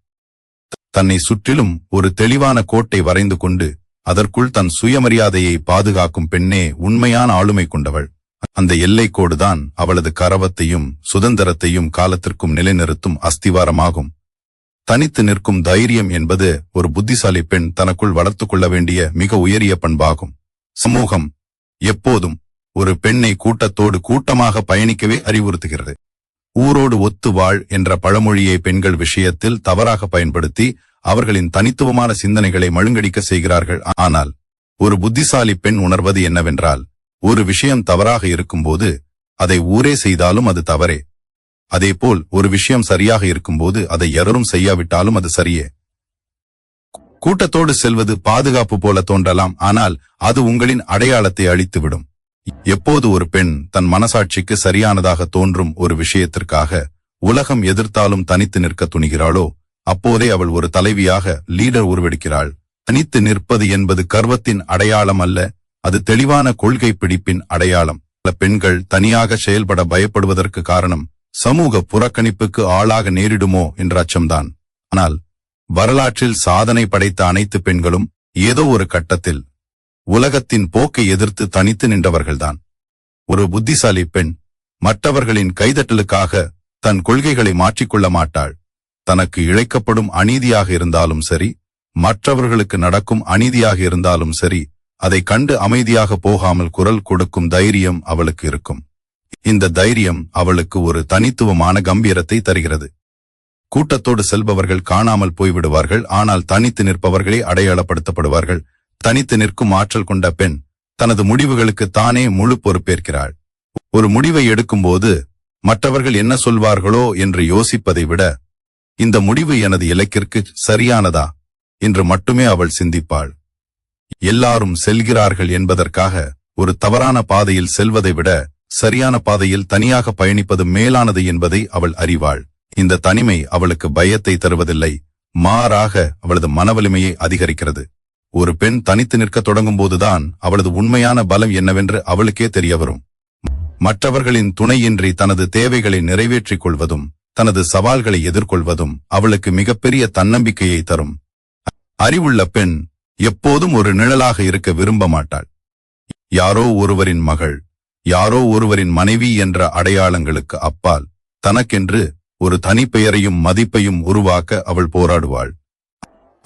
தன்னை சுற்றிலும் ஒரு தெளிவான கோட்டை வரைந்து கொண்டு அதற்குள் தன் சுயமரியாதையை பாதுகாக்கும் பெண்ணே உண்மையான ஆளுமை கொண்டவள். அந்த எல்லைக்கோடுதான் அவளது கரவத்தையும் சுதந்திரத்தையும் காலத்திற்கும் நிலைநிறுத்தும் அஸ்திவாரமாகும். தனித்து நிற்கும் தைரியம் என்பது ஒரு புத்திசாலி பெண் தனக்குள் வளர்த்துக் கொள்ள வேண்டிய மிக உயரிய பண்பாகும். சமூகம் எப்போதும் ஒரு பெண்ணை கூட்டத்தோடு கூட்டமாக பயணிக்கவே அறிவுறுத்துகிறது. ஊரோடு ஒத்து வாழ் என்ற பழமொழியை பெண்கள் விஷயத்தில் தவறாக பயன்படுத்தி அவர்களின் தனித்துவமான சிந்தனைகளை மழுங்கடிக்க செய்கிறார்கள். ஆனால் ஒரு புத்திசாலி பெண் உணர்வது என்னவென்றால், ஒரு விஷயம் தவறாக இருக்கும்போது அதை ஊரே செய்தாலும் அது தவறே. அதேபோல் ஒரு விஷயம் சரியாக இருக்கும்போது அதை எவரும் செய்யாவிட்டாலும் அது சரியே. கூட்டத்தோடு செல்வது பாதுகாப்பு போல தோன்றலாம், ஆனால் அது உங்களின் அடையாளத்தை அழித்துவிடும். எப்போது ஒரு பெண் தன் மனசாட்சிக்கு சரியானதாக தோன்றும் ஒரு விஷயத்திற்காக உலகம் எதிர்த்தாலும் தனித்து நிற்க துணிகிறாளோ, அப்போதே அவள் ஒரு தலைவியாக, லீடர் உருவெடுக்கிறாள். தனித்து நிற்பது என்பது கர்வத்தின் அடையாளம் அல்ல, அது தெளிவான கொள்கை பிடிப்பின் அடையாளம். பல பெண்கள் தனியாக செயல்பட பயப்படுவதற்கு காரணம் சமூக புறக்கணிப்புக்கு ஆளாக நேரிடுமோ என்ற அச்சம்தான். ஆனால் வரலாற்றில் சாதனை படைத்த அனைத்து பெண்களும் ஏதோ ஒரு கட்டத்தில் உலகத்தின் போக்கை எதிர்த்து தனித்து நின்றவர்கள்தான். ஒரு புத்திசாலி பெண் மற்றவர்களின் கைதட்டலுக்காக தன் கொள்கைகளை மாற்றிக்கொள்ள மாட்டாள். தனக்கு இழைக்கப்படும் அநீதியாக இருந்தாலும் சரி, மற்றவர்களுக்கு நடக்கும் அநீதியாக இருந்தாலும் சரி, அதை கண்டு அமைதியாக போகாமல் குரல் கொடுக்கும் தைரியம் அவளுக்கு இருக்கும். இந்த தைரியம் அவளுக்கு ஒரு தனித்துவமான கம்பீரத்தை தருகிறது. கூட்டத்தோடு செல்பவர்கள் காணாமல் போய்விடுவார்கள், ஆனால் தனித்து நிற்பவர்களே அடையாளப்படுத்தப்படுவார்கள். தனித்து நிற்கும் ஆற்றல் கொண்ட பெண் தனது முடிவுகளுக்கு தானே முழு பொறுப்பேற்கிறாள். ஒரு முடிவை எடுக்கும்போது மற்றவர்கள் என்ன சொல்வார்களோ என்று யோசிப்பதை விட, இந்த முடிவு எனது இலக்கிற்கு சரியானதா என்று மட்டுமே அவள் சிந்திப்பாள். எல்லாரும் செல்கிறார்கள் என்பதற்காக ஒரு தவறான பாதையில் செல்வதை விட சரியான பாதையில் தனியாக பயணிப்பது மேலானது என்பதை அவள் அறிவாள். இந்த தனிமை அவளுக்கு பயத்தை தருவதில்லை, மாறாக அவளது மனவலிமையை அதிகரிக்கிறது. ஒரு பெண் தனித்து நிற்க தொடங்கும் போதுதான் அவளது உண்மையான பலம் என்னவென்று அவளுக்கே தெரியவரும். மற்றவர்களின் துணையின்றி தனது தேவைகளை நிறைவேற்றிக் கொள்வதும் தனது சவால்களை எதிர்கொள்வதும் அவளுக்கு மிகப்பெரிய தன்னம்பிக்கையை தரும். அறிவுள்ள பெண் எப்போதும் ஒரு நிழலாக இருக்க விரும்ப மாட்டாள். யாரோ ஒருவரின் மகள், யாரோ ஒருவரின் மனைவி என்ற அடையாளங்களுக்கு அப்பால் தனக்கென்று ஒரு தனிப்பெயரையும் மதிப்பையும் உருவாக்க அவள் போராடுவாள்.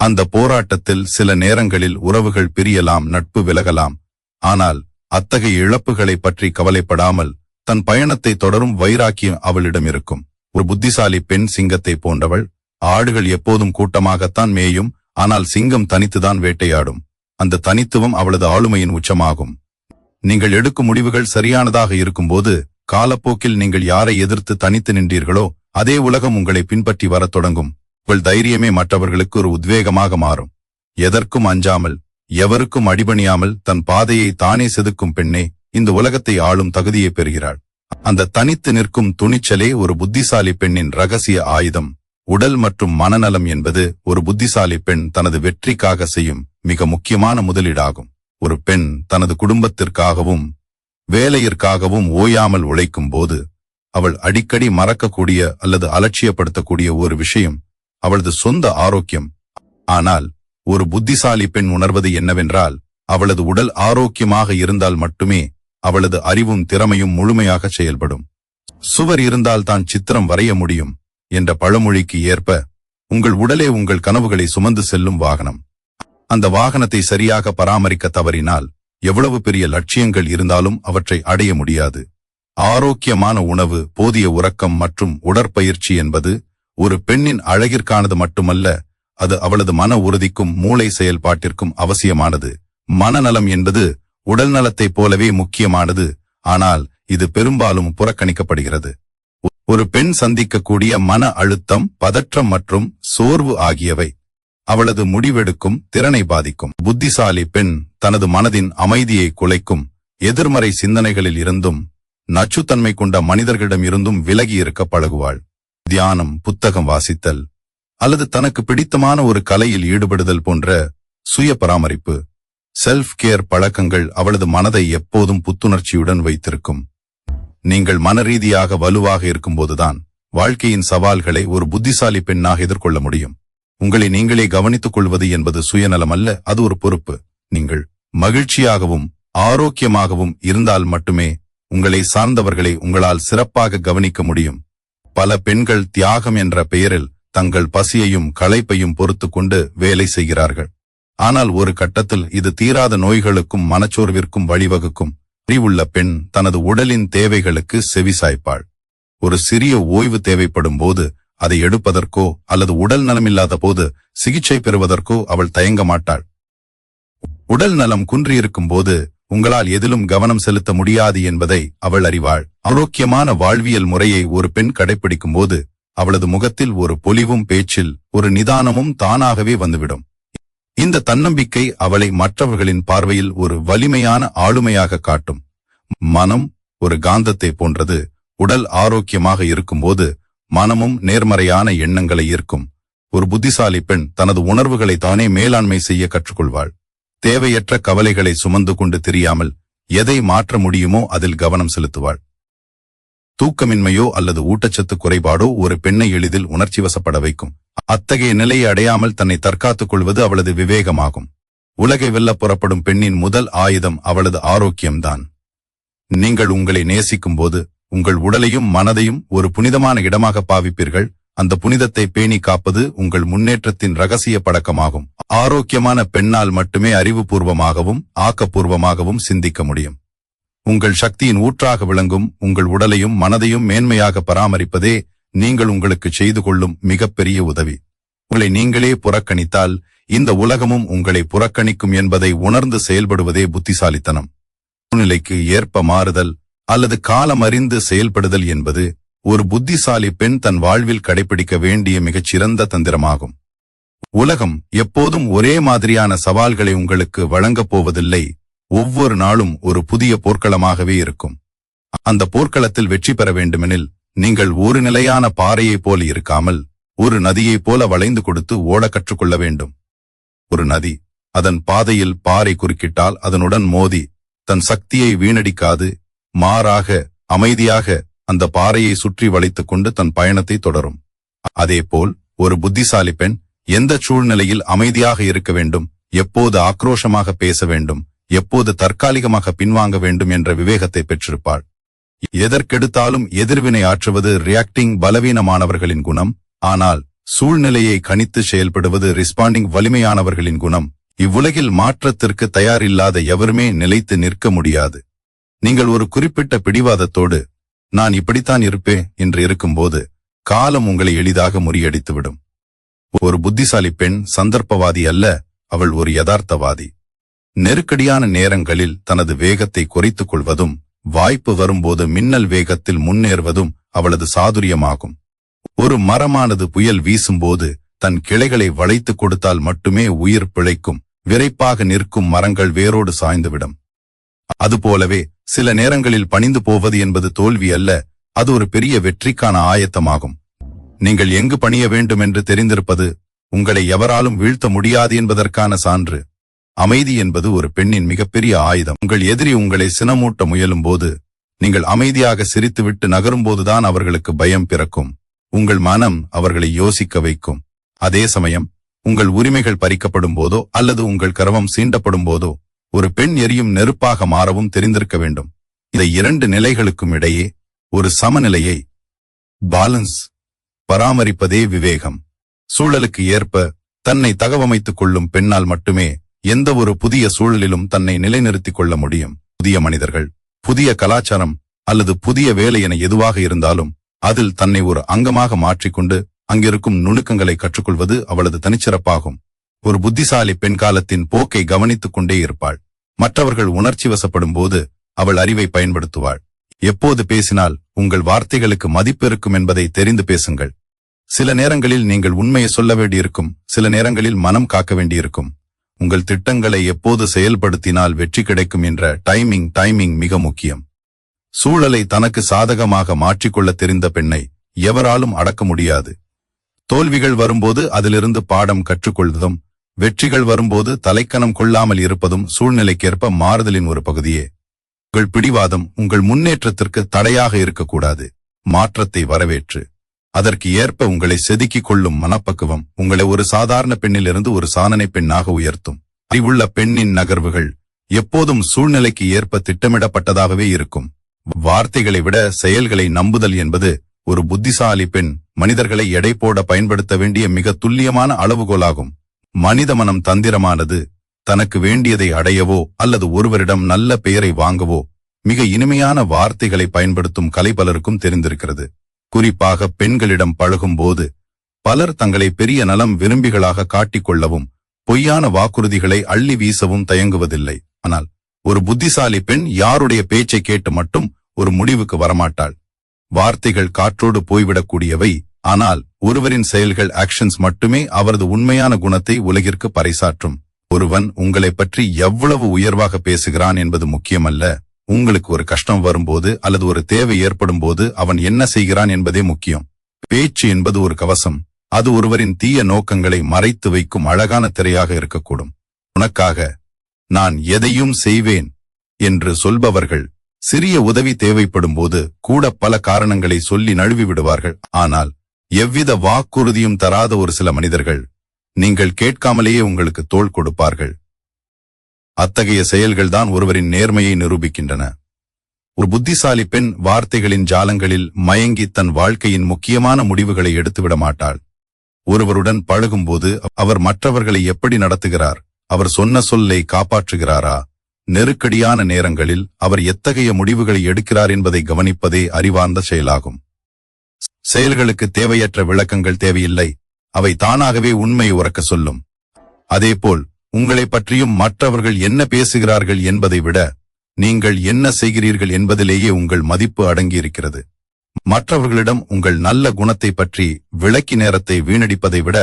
அந்த போராட்டத்தில் சில நேரங்களில் உறவுகள் பிரியலாம், நட்பு விலகலாம். ஆனால் அத்தகைய இழப்புகளை பற்றி கவலைப்படாமல் தன் பயணத்தை தொடரும் வைராக்கியம் அவளிடம் இருக்கும். ஒரு புத்திசாலி பெண் சிங்கத்தை போன்றவள். ஆடுகள் எப்போதும் கூட்டமாகத்தான் மேயும், ஆனால் சிங்கம் தனித்துதான் வேட்டையாடும். அந்த தனித்துவம் அவளது ஆளுமையின் உச்சமாகும். நீங்கள் எடுக்கும் முடிவுகள் சரியானதாக இருக்கும்போது காலப்போக்கில் நீங்கள் யாரை எதிர்த்து தனித்து நின்றீர்களோ அதே உலகம் உங்களை பின்பற்றி வரத் தொடங்கும். உங்கள் தைரியமே மற்றவர்களுக்கு ஒரு உத்வேகமாக மாறும். எதற்கும் அஞ்சாமல், எவருக்கும் அடிபணியாமல் தன் பாதையை தானே செதுக்கும் பெண்ணே இந்த உலகத்தை ஆளும் தகுதியை பெறுகிறாள். அந்த தனித்து நிற்கும் துணிச்சலே ஒரு புத்திசாலி பெண்ணின் ரகசிய ஆயுதம். உடல் மற்றும் மனநலம் என்பது ஒரு புத்திசாலி பெண் தனது வெற்றிக்காக செய்யும் மிக முக்கியமான முதலீடாகும். ஒரு பெண் தனது குடும்பத்திற்காகவும் வேலையிற்காகவும் ஓயாமல் உழைக்கும் போது அவள் அடிக்கடி மறக்கக்கூடிய அல்லது அலட்சியப்படுத்தக்கூடிய ஒரு விஷயம் அவளது சொந்த ஆரோக்கியம். ஆனால் ஒரு புத்திசாலி பெண் உணர்வது என்னவென்றால், அவளது உடல் ஆரோக்கியமாக இருந்தால் மட்டுமே அவளது அறிவும் திறமையும் முழுமையாக செயல்படும். சுவர் இருந்தால் தான் சித்திரம் வரைய முடியும் என்ற பழமொழிக்கு ஏற்ப உங்கள் உடலே உங்கள் கனவுகளை சுமந்து செல்லும் வாகனம். அந்த வாகனத்தை சரியாக பராமரிக்க தவறினால் எவ்வளவு பெரிய லட்சியங்கள் இருந்தாலும் அவற்றை அடைய முடியாது. ஆரோக்கியமான உணவு, போதிய உறக்கம் மற்றும் உடற்பயிற்சி என்பது ஒரு பெண்ணின் அழகிற்கானது மட்டுமல்ல, அது அவளது மன உறுதிக்கும் மூளை செயல்பாட்டிற்கும் அவசியமானது. மனநலம் என்பது உடல் நலத்தைப் போலவே முக்கியமானது, ஆனால் இது பெரும்பாலும் புறக்கணிக்கப்படுகிறது. ஒரு பெண் சந்திக்கக்கூடிய மன அழுத்தம், பதற்றம் மற்றும் சோர்வு ஆகியவை அவளது முடிவெடுக்கும் திறனை பாதிக்கும். புத்திசாலி பெண் தனது மனதின் அமைதியை குலைக்கும் எதிர்மறை சிந்தனைகளில் இருந்தும் நச்சுத்தன்மை கொண்ட மனிதர்களிடம் இருந்தும் விலகி இருக்க பழகுவாள். தியானம், புத்தகம் வாசித்தல் அல்லது தனக்கு பிடித்தமான ஒரு கலையில் ஈடுபடுதல் போன்ற சுய பராமரிப்பு, செல்ஃப் கேர் பழக்கங்கள் அவளது மனதை எப்போதும் புத்துணர்ச்சியுடன் வைத்திருக்கும். நீங்கள் மனரீதியாக வலுவாக இருக்கும்போதுதான் வாழ்க்கையின் சவால்களை ஒரு புத்திசாலி பெண்ணாக எதிர்கொள்ள முடியும். உங்களை நீங்களே கவனித்துக் கொள்வது என்பது சுயநலம் அல்ல, அது ஒரு பொறுப்பு. நீங்கள் மகிழ்ச்சியாகவும் ஆரோக்கியமாகவும் இருந்தால் மட்டுமே உங்களை சார்ந்தவர்களை உங்களால் சிறப்பாக கவனிக்க முடியும். பல பெண்கள் தியாகம் என்ற பெயரில் தங்கள் பசியையும் களைப்பையும் பொறுத்து கொண்டு வேலை செய்கிறார்கள். ஆனால் ஒரு கட்டத்தில் இது தீராத நோய்களுக்கும் மனச்சோர்விற்கும் வழிவகுக்கும். அறிவுள்ள பெண் தனது உடலின் தேவைகளுக்கு செவிசாய்ப்பாள். ஒரு சிறிய ஓய்வு தேவைப்படும் போது அதை எடுப்பதற்கோ அல்லது உடல் நலமில்லாத போது சிகிச்சை பெறுவதற்கோ அவள் தயங்க மாட்டாள். உடல் நலம் குன்றியிருக்கும் போது உங்களால் எதிலும் கவனம் செலுத்த முடியாது என்பதை அவள் அறிவாள். ஆரோக்கியமான வாழ்வியல் முறையை ஒரு பெண் கடைபிடிக்கும் போது அவளது முகத்தில் ஒரு பொலிவும் பேச்சில் ஒரு நிதானமும் தானாகவே வந்துவிடும். இந்த தன்னம்பிக்கை அவளை மற்றவர்களின் பார்வையில் ஒரு வலிமையான ஆளுமையாக காட்டும். மனம் ஒரு காந்தத்தை போன்றது. உடல் ஆரோக்கியமாக இருக்கும்போது மனமும் நேர்மறையான எண்ணங்களை ஈர்க்கும். ஒரு புத்திசாலி பெண் தனது உணர்வுகளை தானே மேலாண்மை செய்ய கற்றுக்கொள்வாள். தேவையற்ற கவலைகளை சுமந்து கொண்டு தெரியாமல் எதை மாற்ற முடியுமோ அதில் கவனம் செலுத்துவாள். தூக்கமின்மையோ அல்லது ஊட்டச்சத்து குறைபாடோ ஒரு பெண்ணை எளிதில் உணர்ச்சி வசப்பட வைக்கும். அத்தகைய நிலையை அடையாமல் தன்னை தற்காத்துக் கொள்வது அவளது விவேகமாகும். உலகை வெல்ல புறப்படும் பெண்ணின் முதல் ஆயுதம் அவளது ஆரோக்கியம்தான். நீங்கள் உங்களை நேசிக்கும் போது உங்கள் உடலையும் மனதையும் ஒரு புனிதமான இடமாக பாவிப்பீர்கள். அந்த புனிதத்தை பேணி காப்பது உங்கள் முன்னேற்றத்தின் ரகசிய பழக்கமாகும். ஆரோக்கியமான பெண்ணால் மட்டுமே அறிவுபூர்வமாகவும் ஆக்கப்பூர்வமாகவும் சிந்திக்க முடியும். உங்கள் சக்தியின் ஊற்றாக விளங்கும் உங்கள் உடலையும் மனதையும் மேன்மையாக பராமரிப்பதே நீங்கள் உங்களுக்கு செய்து கொள்ளும் மிகப்பெரிய உதவி. உங்களை நீங்களே புறக்கணித்தால் இந்த உலகமும் உங்களை புறக்கணிக்கும் என்பதை உணர்ந்து செயல்படுவதே புத்திசாலித்தனம். சூழ்நிலைக்கு ஏற்ப மாறுதல் அல்லது காலம் அறிந்து செயல்படுதல் என்பது ஒரு புத்திசாலி பெண் தன் வாழ்வில் கடைபிடிக்க வேண்டிய மிகச்சிறந்த தந்திரமாகும். உலகம் எப்போதும் ஒரே மாதிரியான சவால்களை உங்களுக்கு வழங்கப் போவதில்லை. ஒவ்வொரு நாளும் ஒரு புதிய போர்க்களமாகவே இருக்கும். அந்த போர்க்களத்தில் வெற்றி பெற வேண்டுமெனில் நீங்கள் ஒரு நிலையான பாறையைப் போல இருக்காமல் ஒரு நதியைப் போல வளைந்து கொடுத்து ஓட கற்றுக்கொள்ள வேண்டும். ஒரு நதி அதன் பாதையில் பாறை குறுக்கிட்டால் அதனுடன் மோதி தன் சக்தியை வீணடிக்காது. மாறாக அமைதியாக அந்த பாறையை சுற்றி வளைத்துக் கொண்டு தன் பயணத்தை தொடரும். அதேபோல் ஒரு புத்திசாலி பெண் எந்த சூழ்நிலையில் அமைதியாக இருக்க வேண்டும், எப்போது ஆக்ரோஷமாக பேச வேண்டும், எப்போது தற்காலிகமாக பின்வாங்க வேண்டும் என்ற விவேகத்தை பெற்றிருப்பாள். எதற்கெடுத்தாலும் எதிர்வினை ஆற்றுவது ரியாக்டிங் பலவீனமானவர்களின் குணம். ஆனால் சூழ்நிலையை கணித்து செயல்படுவது ரிஸ்பாண்டிங் வலிமையானவர்களின் குணம். இவ்வுலகில் மாற்றத்திற்கு தயாரில்லாத எவருமே நிலைத்து நிற்க முடியாது. நீங்கள் ஒரு குறிப்பிட்ட பிடிவாதத்தோடு நான் இப்படித்தான் இருப்பேன் என்று இருக்கும்போது காலம் உங்களை எளிதாக முறியடித்துவிடும். ஒரு புத்திசாலி பெண் சந்தர்ப்பவாதி அல்ல, அவள் ஒரு யதார்த்தவாதி. நெருக்கடியான நேரங்களில் தனது வேகத்தை குறைத்துக் கொள்வதும் வாய்ப்பு வரும்போது மின்னல் வேகத்தில் முன்னேறுவதும் அவளது சாதுரியமாகும். ஒரு மரமானது புயல் வீசும்போது தன் கிளைகளை வளைத்துக் கொடுத்தால் மட்டுமே உயிர் பிழைக்கும். விரைப்பாக நிற்கும் மரங்கள் வேரோடு சாய்ந்துவிடும். அதுபோலவே சில நேரங்களில் பணிந்து போவது என்பது தோல்வி அல்ல, அது ஒரு பெரிய வெற்றிக்கான ஆயத்தமாகும். நீங்கள் எங்கு பணிய வேண்டும் என்று தெரிந்திருப்பது உங்களை எவராலும் வீழ்த்த முடியாது என்பதற்கான சான்று. அமைதி என்பது ஒரு பெண்ணின் மிகப்பெரிய ஆயுதம். உங்கள் எதிரி உங்களை சினமூட்ட முயலும் போது நீங்கள் அமைதியாக சிரித்துவிட்டு நகரும்போதுதான் அவர்களுக்கு பயம் பிறக்கும். உங்கள் மனம் அவர்களை யோசிக்க வைக்கும். அதே சமயம் உங்கள் உரிமைகள் பறிக்கப்படும் போதோ அல்லது உங்கள் கர்வம் சீண்டப்படும் போதோ ஒரு பெண் எரியும் நெருப்பாக மாறவும் தெரிந்திருக்க வேண்டும். இந்த இரண்டு நிலைகளுக்கும் இடையே ஒரு சமநிலையை பேலன்ஸ் பராமரிப்பதே விவேகம். சூழலுக்கு ஏற்ப தன்னை தகவமைத்துக் கொள்ளும் பெண்ணால் மட்டுமே எந்த ஒரு புதிய சூழலிலும் தன்னை நிலைநிறுத்திக் கொள்ள முடியும். புதிய மனிதர்கள், புதிய கலாச்சாரம் அல்லது புதிய வேலை என எதுவாக இருந்தாலும் அதில் தன்னை ஒரு அங்கமாக மாற்றிக்கொண்டு அங்கிருக்கும் நுணுக்கங்களை கற்றுக்கொள்வது அவளது தனிச்சிறப்பாகும். ஒரு புத்திசாலி பெண் காலத்தின் போக்கை கவனித்துக் கொண்டே இருப்பாள். மற்றவர்கள் உணர்ச்சி வசப்படும் போது அவள் அறிவை பயன்படுத்துவாள். எப்போது பேசினால் உங்கள் வார்த்தைகளுக்கு மதிப்பு இருக்கும் என்பதை தெரிந்து பேசுங்கள். சில நேரங்களில் நீங்கள் உண்மையை சொல்ல வேண்டியிருக்கும், சில நேரங்களில் மனம் காக்க வேண்டியிருக்கும். உங்கள் திட்டங்களை எப்போது செயல்படுத்தினால் வெற்றி கிடைக்கும் என்ற டைமிங் மிக முக்கியம். சூழலை தனக்கு சாதகமாக மாற்றிக்கொள்ள தெரிந்த பெண்ணை எவராலும் அடக்க முடியாது. தோல்விகள் வரும்போது அதிலிருந்து பாடம் கற்றுக்கொள்வதும் வெற்றிகள் வரும்போது தலைக்கணம் கொள்ளாமல் இருப்பதும் சூழ்நிலைக்கேற்ப மாறுதலின் ஒரு பகுதியே. உங்கள் பிடிவாதம் உங்கள் முன்னேற்றத்திற்கு தடையாக இருக்கக்கூடாது. மாற்றத்தை வரவேற்று அதற்கு ஏற்ப உங்களை செதுக்கிக் கொள்ளும் மனப்பக்குவம் உங்களை ஒரு சாதாரண பெண்ணிலிருந்து ஒரு சாதனை பெண்ணாக உயர்த்தும். அறிவுள்ள பெண்ணின் நகர்வுகள் எப்போதும் சூழ்நிலைக்கு ஏற்ப திட்டமிடப்பட்டதாகவே இருக்கும். வார்த்தைகளை விட செயல்களை நம்புதல் என்பது ஒரு புத்திசாலி பெண் மனிதர்களை எடை போட பயன்படுத்த வேண்டிய மிக துல்லியமான அளவுகோலாகும். மனித மனம் தந்திரமானது. தனக்கு வேண்டியதை அடையவோ அல்லது ஒருவரிடம் நல்ல பெயரை வாங்கவோ மிக இனிமையான வார்த்தைகளை பயன்படுத்தும் கலை பலருக்கும் தெரிந்திருக்கிறது. குறிப்பாக பெண்களிடம் பழகும் போது பலர் தங்களை பெரிய நலம் விரும்பிகளாக காட்டிக்கொள்ளவும் பொய்யான வாக்குறுதிகளை அள்ளி வீசவும் தயங்குவதில்லை. ஆனால் ஒரு புத்திசாலி பெண் யாருடைய பேச்சை கேட்டு மட்டும் ஒரு முடிவுக்கு வரமாட்டாள். வார்த்தைகள் காற்றோடு போய்விடக்கூடியவை, ஆனால் ஒருவரின் செயல்கள் ஆக்ஷன்ஸ் மட்டுமே அவரது உண்மையான குணத்தை உலகிற்கு பறைசாற்றும். ஒருவன் உங்களை பற்றி எவ்வளவு உயர்வாக பேசுகிறான் என்பது முக்கியமல்ல, உங்களுக்கு ஒரு கஷ்டம் வரும்போது அல்லது ஒரு தேவை ஏற்படும் போது அவன் என்ன செய்கிறான் என்பதே முக்கியம். பேச்சு என்பது ஒரு கவசம். அது ஒருவரின் தீய நோக்கங்களை மறைத்து வைக்கும் அழகான திரையாக இருக்கக்கூடும். உனக்காக நான் எதையும் செய்வேன் என்று சொல்பவர்கள் சிறிய உதவி தேவைப்படும் போது கூட பல காரணங்களை சொல்லி நழுவி விடுவார்கள். ஆனால் எவ்வித வாக்குறுதியும் தராத ஒரு சில மனிதர்கள் நீங்கள் கேட்காமலேயே உங்களுக்கு தோள் கொடுப்பார்கள். அத்தகைய செயல்கள்தான் ஒருவரின் நேர்மையை நிரூபிக்கின்றன. ஒரு புத்திசாலி பெண் வார்த்தைகளின் ஜாலங்களில் மயங்கி தன் வாழ்க்கையின் முக்கியமான முடிவுகளை எடுத்துவிட மாட்டாள். ஒருவருடன் பழகும்போது அவர் மற்றவர்களை எப்படி நடத்துகிறார், அவர் சொன்ன சொல்லை காப்பாற்றுகிறாரா, நெருக்கடியான நேரங்களில் அவர் எத்தகைய முடிவுகளை எடுக்கிறார் என்பதை கவனிப்பதே அறிவார்ந்த செயலாகும். செயல்களுக்கு தேவையற்ற விளக்கங்கள் தேவையில்லை, அவை தானாகவே உண்மையை உரக்க சொல்லும். அதேபோல் உங்களை பற்றியும் மற்றவர்கள் என்ன பேசுகிறார்கள் என்பதை விட நீங்கள் என்ன செய்கிறீர்கள் என்பதிலேயே உங்கள் மதிப்பு அடங்கியிருக்கிறது. மற்றவர்களிடம் உங்கள் நல்ல குணத்தை பற்றி விளக்கி நேரத்தை வீணடிப்பதை விட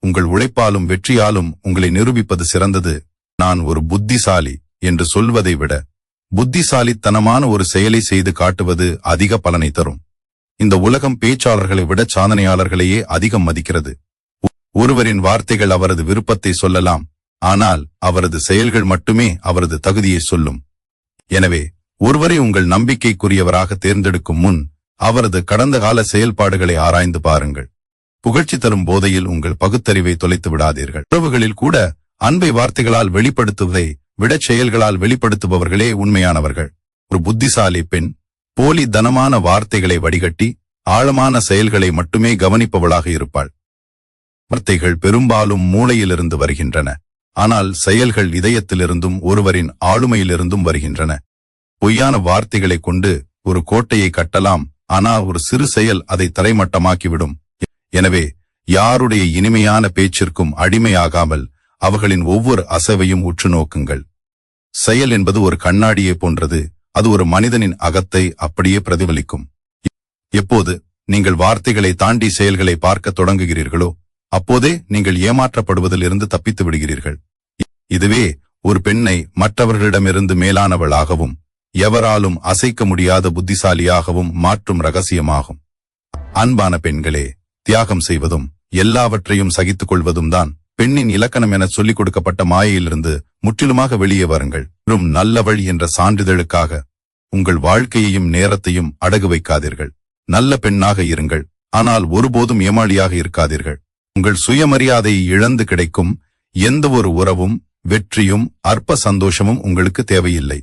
உங்கள் உழைப்பாலும் வெற்றியாலும் உங்களை நிரூபிப்பது சிறந்தது. நான் ஒரு புத்திசாலி என்று சொல்வதை விட புத்திசாலித்தனமான ஒரு செயலை செய்து காட்டுவது அதிக பலனை தரும். இந்த உலகம் பேச்சாளர்களை விட சாதனையாளர்களையே அதிகம் மதிக்கிறது. ஒருவரின் வார்த்தைகள் அவரது விருப்பத்தை சொல்லலாம், ஆனால் அவரது செயல்கள் மட்டுமே அவரது தகுதியை சொல்லும். எனவே ஒருவரை உங்கள் நம்பிக்கைக்குரியவராக தேர்ந்தெடுக்கும் முன் அவரது கடந்த கால செயல்பாடுகளை ஆராய்ந்து பாருங்கள். புகழ்ச்சி தரும் போதையில் உங்கள் பகுத்தறிவை தொலைத்து விடாதீர்கள். உறவுகளில் கூட அன்பை வார்த்தைகளால் வெளிப்படுத்துவதை விட செயல்களால் வெளிப்படுத்துபவர்களே உண்மையானவர்கள். ஒரு புத்திசாலி பெண் போலி தனமான வார்த்தைகளை வடிகட்டி ஆழமான செயல்களை மட்டுமே கவனிப்பவளாக இருப்பாள். வார்த்தைகள் பெரும்பாலும் மூளையிலிருந்து வருகின்றன, ஆனால் செயல்கள் இதயத்திலிருந்தும் ஒருவரின் ஆளுமையிலிருந்தும் வருகின்றன. பொய்யான வார்த்தைகளை கொண்டு ஒரு கோட்டையை கட்டலாம், ஆனால் ஒரு சிறு செயல் அதை தரைமட்டமாக்கிவிடும். எனவே யாருடைய இனிமையான பேச்சிற்கும் அடிமையாகாமல் அவர்களின் ஒவ்வொரு அசைவையும் உற்று நோக்குங்கள். செயல் என்பது ஒரு கண்ணாடியை போன்றது, அது ஒரு மனிதனின் அகத்தை அப்படியே பிரதிபலிக்கும். எப்போது நீங்கள் வார்த்தைகளை தாண்டி செயல்களை பார்க்க தொடங்குகிறீர்களோ அப்போதே நீங்கள் ஏமாற்றப்படுவதிலிருந்து தப்பித்து விடுகிறீர்கள். இதுவே ஒரு பெண்ணை மற்றவர்களிடமிருந்து மேலானவளாகவும் எவராலும் அசைக்க முடியாத புத்திசாலியாகவும் மாற்றும் ரகசியமாகும். அன்பான பெண்களே, தியாகம் செய்வதும் எல்லாவற்றையும் சகித்துக் கொள்வதும் தான் பெண்ணின் இலக்கணம் என சொல்லிக் கொடுக்கப்பட்ட மாயையிலிருந்து முற்றிலுமாக வெளியே வாருங்கள். நல்லவள் என்ற சான்றிதழுக்காக உங்கள் வாழ்க்கையையும் நேரத்தையும் அடகு வைக்காதீர்கள். நல்ல பெண்ணாக இருங்கள், ஆனால் ஒருபோதும் ஏமாளியாக இருக்காதீர்கள். உங்கள் சுயமரியாதையை இழந்து கிடைக்கும் எந்த ஒரு உறவும் வெற்றியும் அற்ப சந்தோஷமும் உங்களுக்கு தேவையில்லை.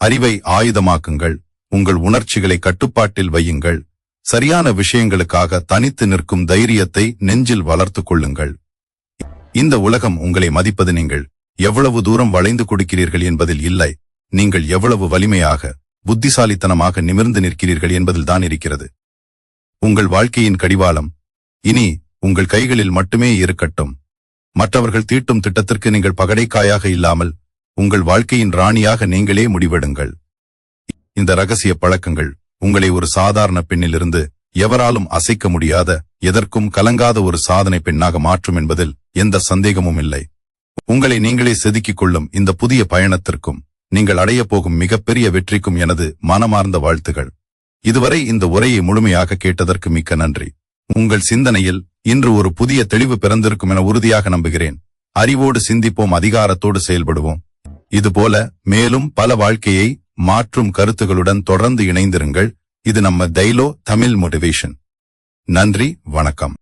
அறிவை ஆயுதமாக்குங்கள், உங்கள் உணர்ச்சிகளை கட்டுப்பாட்டில் வையுங்கள், சரியான விஷயங்களுக்காக தனித்து நிற்கும் தைரியத்தை நெஞ்சில் வளர்த்துக் கொள்ளுங்கள். இந்த உலகம் உங்களை மதிப்பது நீங்கள் எவ்வளவு தூரம் வளைந்து கொடுக்கிறீர்கள் என்பதில் இல்லை, நீங்கள் எவ்வளவு வலிமையாக புத்திசாலித்தனமாக நிமிர்ந்து நிற்கிறீர்கள் என்பதில்தான் இருக்கிறது. உங்கள் வாழ்க்கையின் கடிவாளம் இனி உங்கள் கைகளில் மட்டுமே இருக்கட்டும். மற்றவர்கள் தீட்டும் திட்டத்திற்கு நீங்கள் பகடைக்காயாக இல்லாமல் உங்கள் வாழ்க்கையின் ராணியாக நீங்களே முடிவெடுங்கள். இந்த ரகசிய பழக்கங்கள் உங்களை ஒரு சாதாரண பெண்ணிலிருந்து எவராலும் அசைக்க முடியாத, எதற்கும் கலங்காத ஒரு சாதனை பெண்ணாக மாற்றும் என்பதில் எந்த சந்தேகமும் இல்லை. உங்களை நீங்களே செதுக்கிக் கொள்ளும் இந்த புதிய பயணத்திற்கும் நீங்கள் அடையப் போகும் மிகப்பெரிய வெற்றிக்கும் எனது மனமார்ந்த வாழ்த்துகள். இதுவரை இந்த உரையை முழுமையாக கேட்டதற்கு மிக்க நன்றி. உங்கள் சிந்தனையில் இன்று ஒரு புதிய தெளிவு பிறந்திருக்கும் என உறுதியாக நம்புகிறேன். அறிவோடு சிந்திப்போம், அதிகாரத்தோடு செயல்படுவோம். இதுபோல மேலும் பல வாழ்க்கையை மாற்றும் கருத்துகளுடன் தொடர்ந்து இணைந்திருங்கள். இது நம்ம தைலோ தமிழ் மோட்டிவேஷன். நன்றி, வணக்கம்.